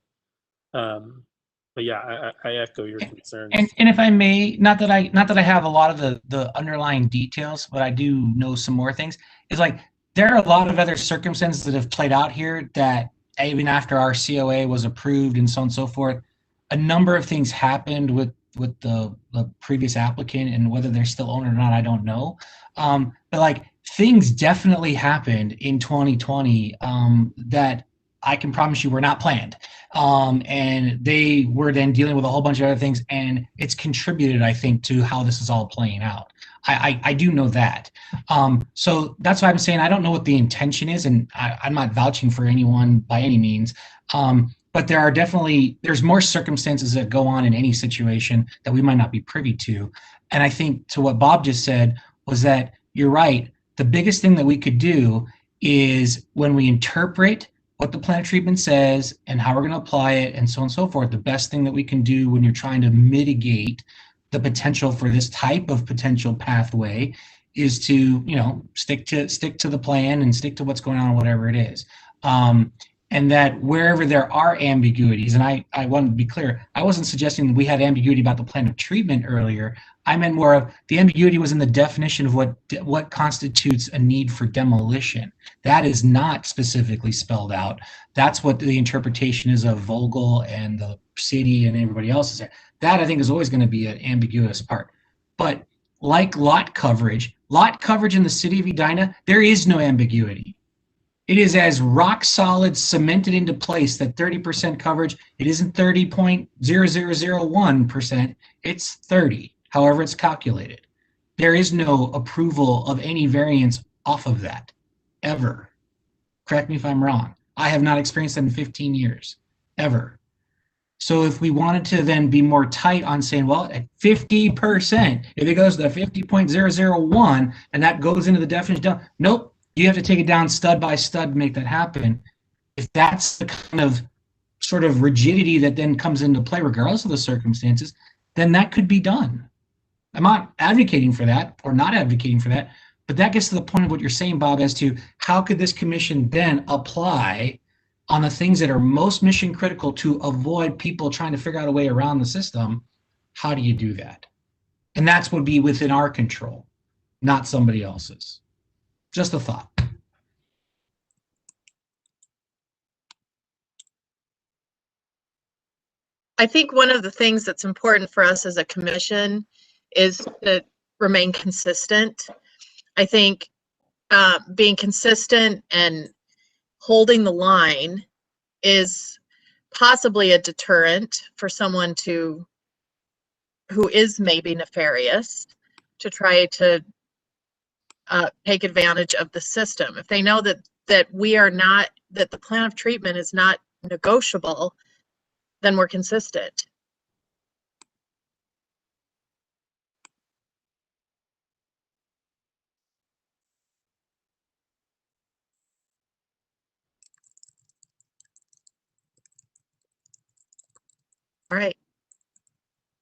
But yeah, I echo your concerns. And if I may, not that I have a lot of the underlying details, but I do know some more things. Is like there are a lot of other circumstances that have played out here that even after our COA was approved and so on and so forth, a number of things happened with the previous applicant, and whether they're still owned or not, I don't know. But like things definitely happened in 2020 that I can promise you were not planned. And they were then dealing with a whole bunch of other things, and it's contributed, I think, to how this is all playing out. I do know that. So that's why I'm saying I don't know what the intention is, and I'm not vouching for anyone by any means. but there's more circumstances that go on in any situation that we might not be privy to. And I think to what Bob just said was that you're right. The biggest thing that we could do is when we interpret what the plan of treatment says and how we're going to apply it and so on and so forth, the best thing that we can do when you're trying to mitigate the potential for this type of potential pathway is to, stick to the plan and stick to what's going on, whatever it is. And that wherever there are ambiguities, and I want to be clear, I wasn't suggesting that we had ambiguity about the plan of treatment earlier. I meant more of the ambiguity was in the definition of what constitutes a need for demolition. That is not specifically spelled out. That's what the interpretation is of Vogel and the city and everybody else is. That I think is always going to be an ambiguous part. But like lot coverage in the city of Edina, there is no ambiguity. It is as rock solid, cemented into place that 30% coverage, it isn't 30.0001%, it's 30, however it's calculated. There is no approval of any variance off of that, ever. Correct me if I'm wrong. I have not experienced that in 15 years, ever. So if we wanted to then be more tight on saying, well, at 50%, if it goes to 50.001 and that goes into the definition, nope. You have to take it down stud by stud to make that happen. If that's the kind of sort of rigidity that then comes into play, regardless of the circumstances, then that could be done. I'm not advocating for that or not advocating for that, but that gets to the point of what you're saying, Bob, as to how could this commission then apply on the things that are most mission critical to avoid people trying to figure out a way around the system. How do you do that? And that's would be within our control, not somebody else's. Just a thought. I think one of the things that's important for us as a commission is to remain consistent. I think being consistent and holding the line is possibly a deterrent for someone who is maybe nefarious to try to take advantage of the system. If they know that that the plan of treatment is not negotiable, then we're consistent. All right.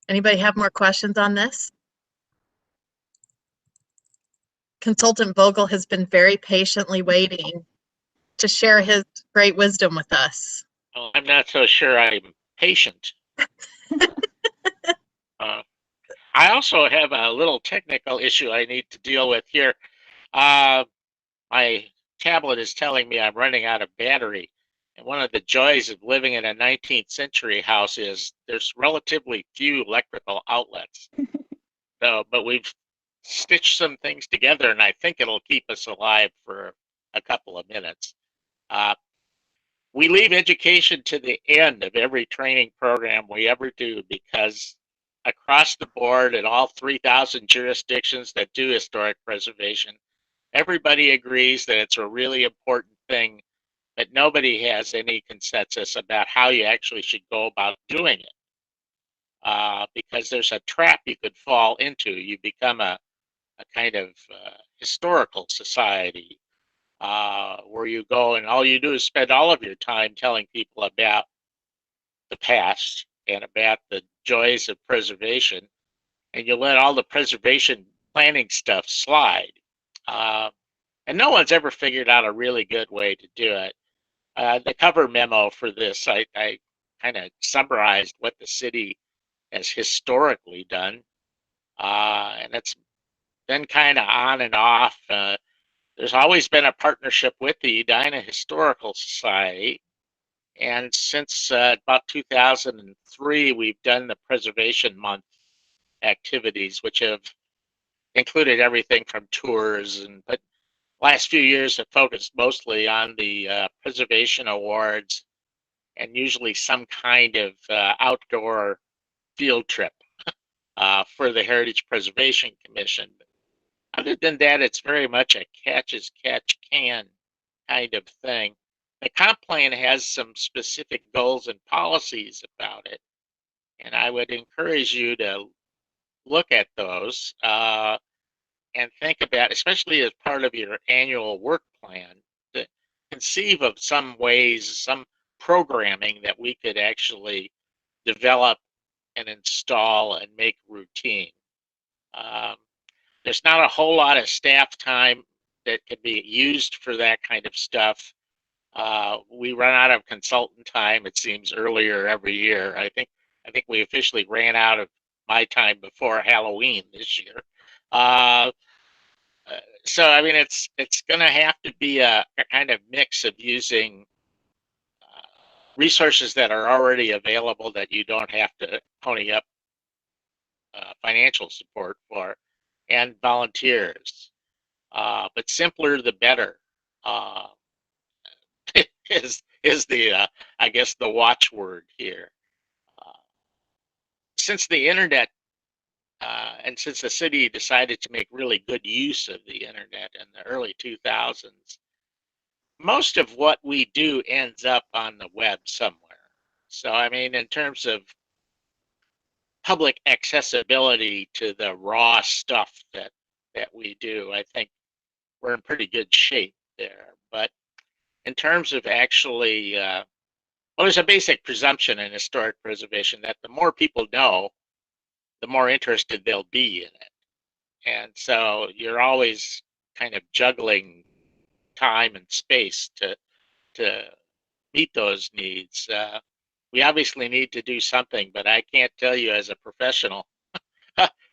Anybody have more questions on this? Consultant Vogel has been very patiently waiting to share his great wisdom with us. Well, I'm not so sure I'm patient. I also have a little technical issue I need to deal with here. My tablet is telling me I'm running out of battery. And one of the joys of living in a 19th century house is there's relatively few electrical outlets. But we've stitched some things together, and I think it'll keep us alive for a couple of minutes. We leave education to the end of every training program we ever do, because across the board in all 3,000 jurisdictions that do historic preservation, everybody agrees that it's a really important thing, but nobody has any consensus about how you actually should go about doing it. Because there's a trap you could fall into. You become a kind of historical society where you go and all you do is spend all of your time telling people about the past and about the joys of preservation, and you let all the preservation planning stuff slide. And no one's ever figured out a really good way to do it. The cover memo for this, I kind of summarized what the city has historically done, and it's been kind of on and off. There's always been a partnership with the Edina Historical Society, and since about 2003, we've done the Preservation Month activities, which have included everything from tours, but last few years have focused mostly on the preservation awards and usually some kind of outdoor field trip for the Heritage Preservation Commission. Other than that, it's very much a catch as catch can kind of thing. the comp plan has some specific goals and policies about it, and I would encourage you to look at those and think about, especially as part of your annual work plan, to conceive of some ways, some programming that we could actually develop and install and make routine. There's not a whole lot of staff time that can be used for that kind of stuff. We run out of consultant time, it seems, earlier every year. I think we officially ran out of my time before Halloween this year. So I mean, it's going to have to be a kind of mix of using resources that are already available that you don't have to pony up financial support for, and volunteers. But simpler the better is the I guess the watchword here. Since the internet and since the city decided to make really good use of the internet in the early 2000s, most of what we do ends up on the web somewhere. So I mean, in terms of public accessibility to the raw stuff that we do, I think we're in pretty good shape there. But in terms of actually, well, there's a basic presumption in historic preservation that the more people know, the more interested they'll be in it. And so you're always kind of juggling time and space to meet those needs. We obviously need to do something, but I can't tell you as a professional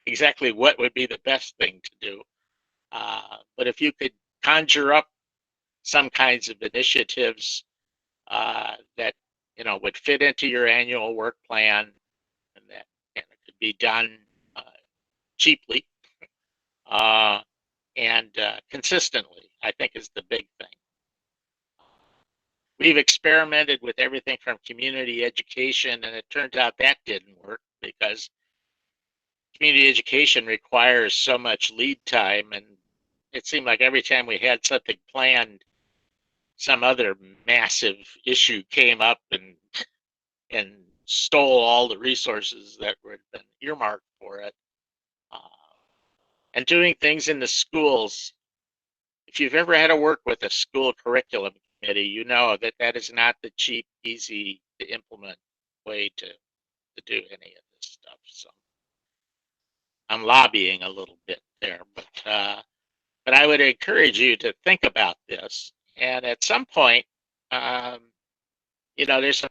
exactly what would be the best thing to do. But if you could conjure up some kinds of initiatives that would fit into your annual work plan, and that it could be done cheaply and consistently, I think is the big thing. We've experimented with everything from community education, and it turns out that didn't work because community education requires so much lead time, and it seemed like every time we had something planned, some other massive issue came up and stole all the resources that had been earmarked for it. And doing things in the schools, if you've ever had to work with a school curriculum committee, you know that that is not the cheap, easy to implement way to do any of this stuff. So I'm lobbying a little bit there, but I would encourage you to think about this. And at some point, there's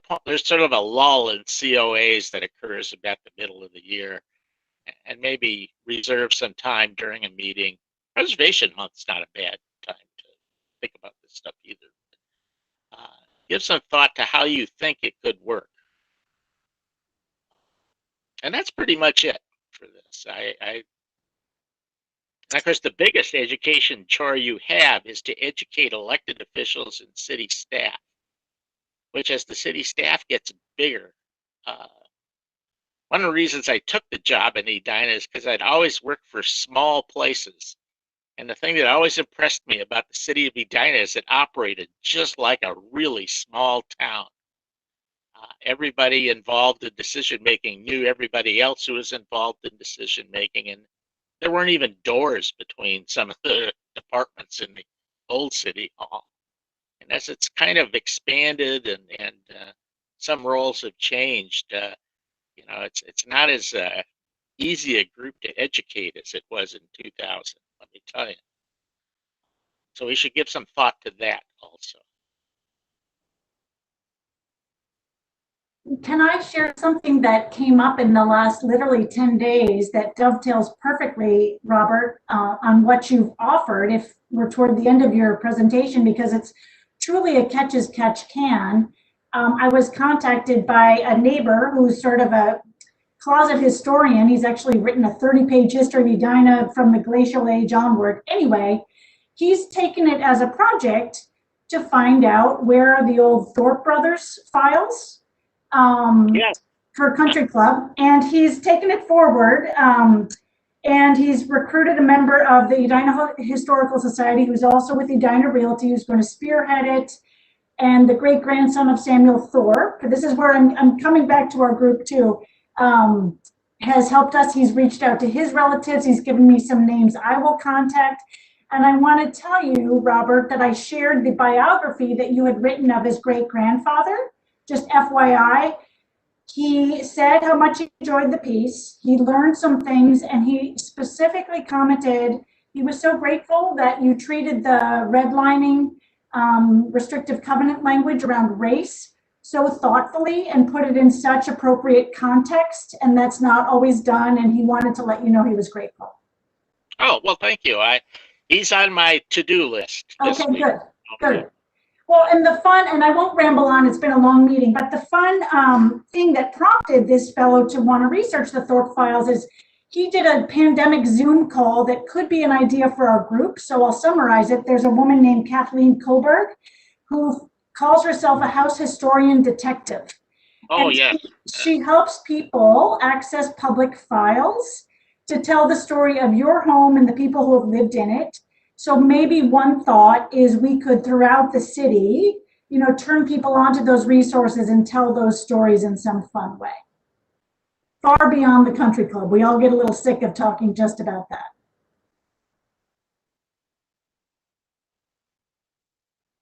sort of a lull in COAs that occurs about the middle of the year, and maybe reserve some time during a meeting. Preservation Month's not a bad time to think about this stuff either. Give some thought to how you think it could work. And that's pretty much it for this. And of course, the biggest education chore you have is to educate elected officials and city staff, which as the city staff gets bigger, one of the reasons I took the job in Edina is because I'd always worked for small places. And the thing that always impressed me about the city of Edina is it operated just like a really small town. Everybody involved in decision making knew everybody else who was involved in decision making, and there weren't even doors between some of the departments in the old city hall. And as it's kind of expanded and some roles have changed, it's not as easy a group to educate as it was in 2000. Let me tell you. So we should give some thought to that also. Can I share something that came up in the last literally 10 days that dovetails perfectly, Robert, on what you've offered if we're toward the end of your presentation, because it's truly a catch as catch can. I was contacted by a neighbor who's sort of a closet historian. He's actually written a 30-page history of Edina from the glacial age onward. Anyway, he's taken it as a project to find out where are the old Thorpe Brothers files for Country Club, and he's taken it forward, and he's recruited a member of the Edina Historical Society who's also with Edina Realty, who's going to spearhead it. and the great-grandson of Samuel Thorpe. This is where I'm coming back to our group too. Has helped us. He's reached out to his relatives. He's given me some names I will contact. And I want to tell you, Robert, that I shared the biography that you had written of his great-grandfather. Just FYI, he said how much he enjoyed the piece. He learned some things, and he specifically commented he was so grateful that you treated the redlining restrictive covenant language around race so thoughtfully and put it in such appropriate context, and that's not always done, and he wanted to let you know he was grateful. Oh, well, thank you. He's on my to-do list. Okay, good, good. Well, and the fun, and I won't ramble on, it's been a long meeting, but the fun thing that prompted this fellow to want to research the Thorpe files is he did a pandemic Zoom call that could be an idea for our group, so I'll summarize it. There's a woman named Kathleen Koberg who calls herself a house historian detective. Oh, yeah. She helps people access public files to tell the story of your home and the people who have lived in it. So maybe one thought is we could, throughout the city, you know, turn people onto those resources and tell those stories in some fun way. Far beyond the country club. We all get a little sick of talking just about that.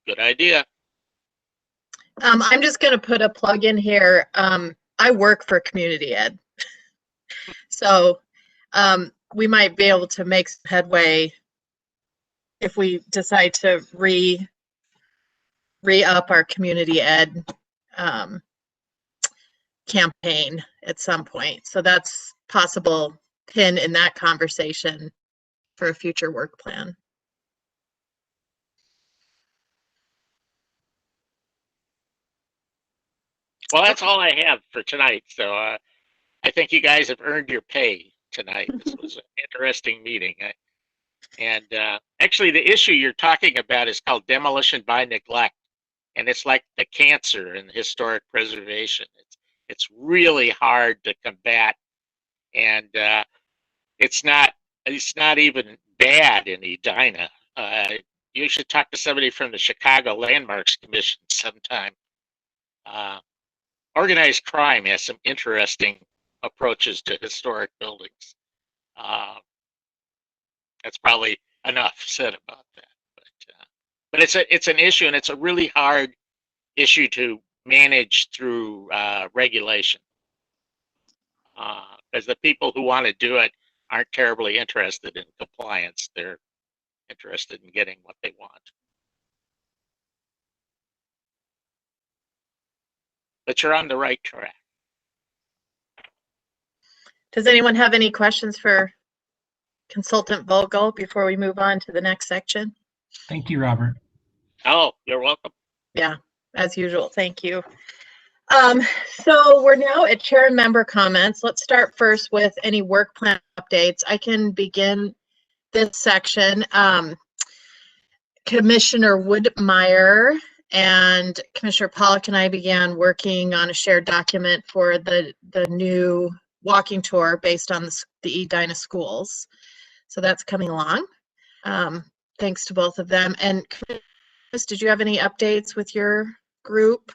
Good idea. I'm just going to put a plug in here. I work for community ed. So we might be able to make some headway if we decide to re-up our community ed campaign at some point. So that's possible pin in that conversation for a future work plan. Well, that's all I have for tonight. So I think you guys have earned your pay tonight. This was an interesting meeting. Actually, the issue you're talking about is called demolition by neglect. And it's like the cancer in historic preservation. It's really hard to combat. And it's not even bad in Edina. You should talk to somebody from the Chicago Landmarks Commission sometime. Organized crime has some interesting approaches to historic buildings. That's probably enough said about that. But it's an issue, and it's a really hard issue to manage through regulation. Because the people who want to do it aren't terribly interested in compliance. They're interested in getting what they want. But you're on the right track. Does anyone have any questions for Consultant Vogel before we move on to the next section? Thank you, Robert. Oh, you're welcome. Yeah, as usual. Thank you. So we're now at chair and member comments. Let's start first with any work plan updates. I can begin this section. Commissioner Woodmeyer and Commissioner Pollock and I began working on a shared document for the new walking tour based on the Edina schools. So that's coming along. Thanks to both of them. And Chris, did you have any updates with your group?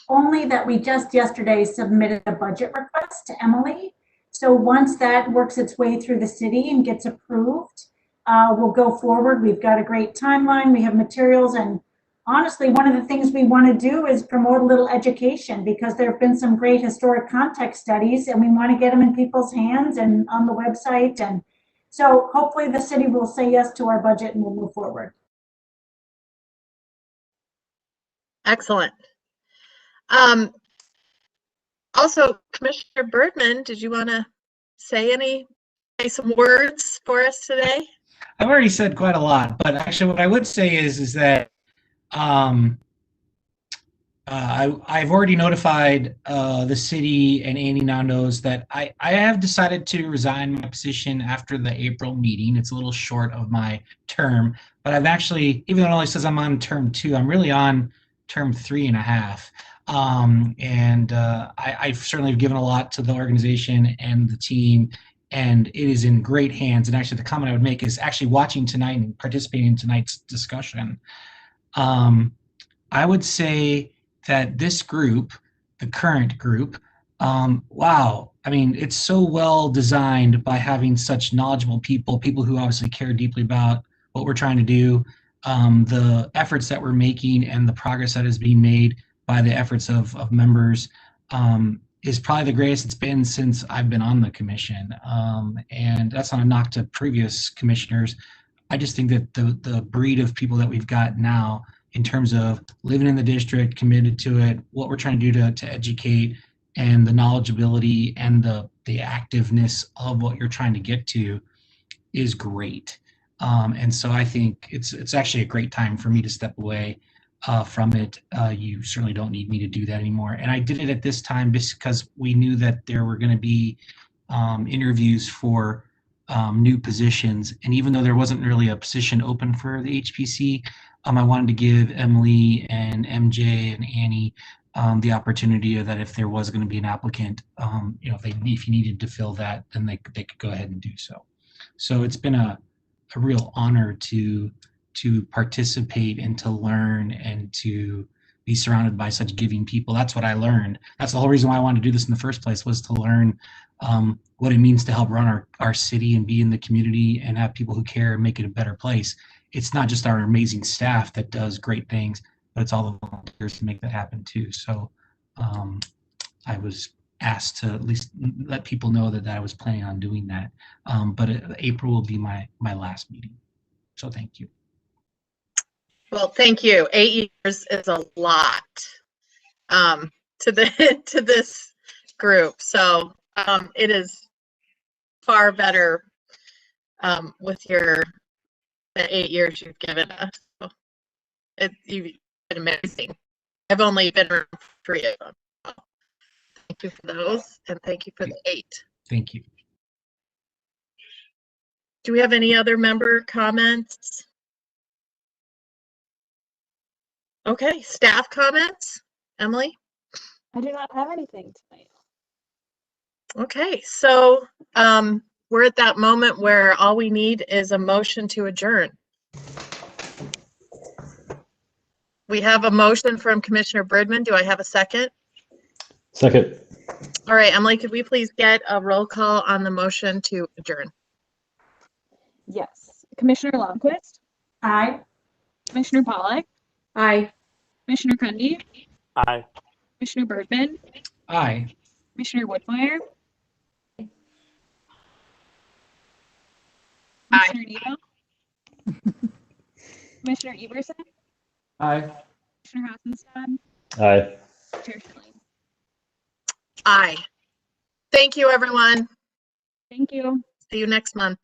Only that we just yesterday submitted a budget request to Emily. So once that works its way through the city and gets approved, we'll go forward. We've got a great timeline. We have materials, and honestly, one of the things we want to do is promote a little education, because there have been some great historic context studies, and we want to get them in people's hands and on the website. And so hopefully the city will say yes to our budget and we'll move forward. Excellent. Also, Commissioner Birdman, did you want to say some words for us today? I've already said quite a lot, but actually what I would say is that I've already notified the city, and Andy now knows that I have decided to resign my position after the April meeting. It's a little short of my term, but I've actually, even though it only says I'm on term 2, I'm really on term 3.5. I've certainly given a lot to the organization and the team, and it is in great hands. And actually the comment I would make is actually watching tonight and participating in tonight's discussion. I would say that this group, the current group, wow, I mean, it's so well designed by having such knowledgeable people who obviously care deeply about what we're trying to do, the efforts that we're making and the progress that is being made by the efforts of members is probably the greatest it's been since I've been on the commission. And that's not a knock to previous commissioners. I just think that the breed of people that we've got now in terms of living in the district, committed to it, what we're trying to do to educate, and the knowledgeability and the activeness of what you're trying to get to is great. And so I think it's actually a great time for me to step away from it. You certainly don't need me to do that anymore. And I did it at this time because we knew that there were going to be interviews for new positions. And even though there wasn't really a position open for the HPC, I wanted to give Emily and MJ and Annie the opportunity that if there was going to be an applicant, if you needed to fill that, then they could go ahead and do so. So it's been a real honor to participate and to learn and to be surrounded by such giving people. That's what I learned. That's the whole reason why I wanted to do this in the first place, was to learn what it means to help run our city and be in the community and have people who care and make it a better place. It's not just our amazing staff that does great things, but it's all the volunteers to make that happen too. So I was asked to at least let people know that I was planning on doing that. But April will be my last meeting. So thank you. Well, thank you. 8 years is a lot to this group. So it is far better with the 8 years you've given us. So you've been amazing. I've only been around for 3 of them. So thank you for those, and thank you for the 8. Thank you. Do we have any other member comments? Okay, staff comments. Emily? I do not have anything tonight. Okay, so we're at that moment where all we need is a motion to adjourn. We have a motion from Commissioner Bridman. Do I have a second? Second. All right, Emily, could we please get a roll call on the motion to adjourn? Yes. Commissioner Lundquist? Aye. Commissioner Pollack? Aye. Commissioner Cundy? Aye. Commissioner Birdman? Aye. Commissioner Woodmeyer? Aye. Commissioner Needle? Commissioner Everson? Aye. Commissioner Hassenstad? Aye. Chair Schilling? Aye. Thank you, everyone. Thank you. See you next month.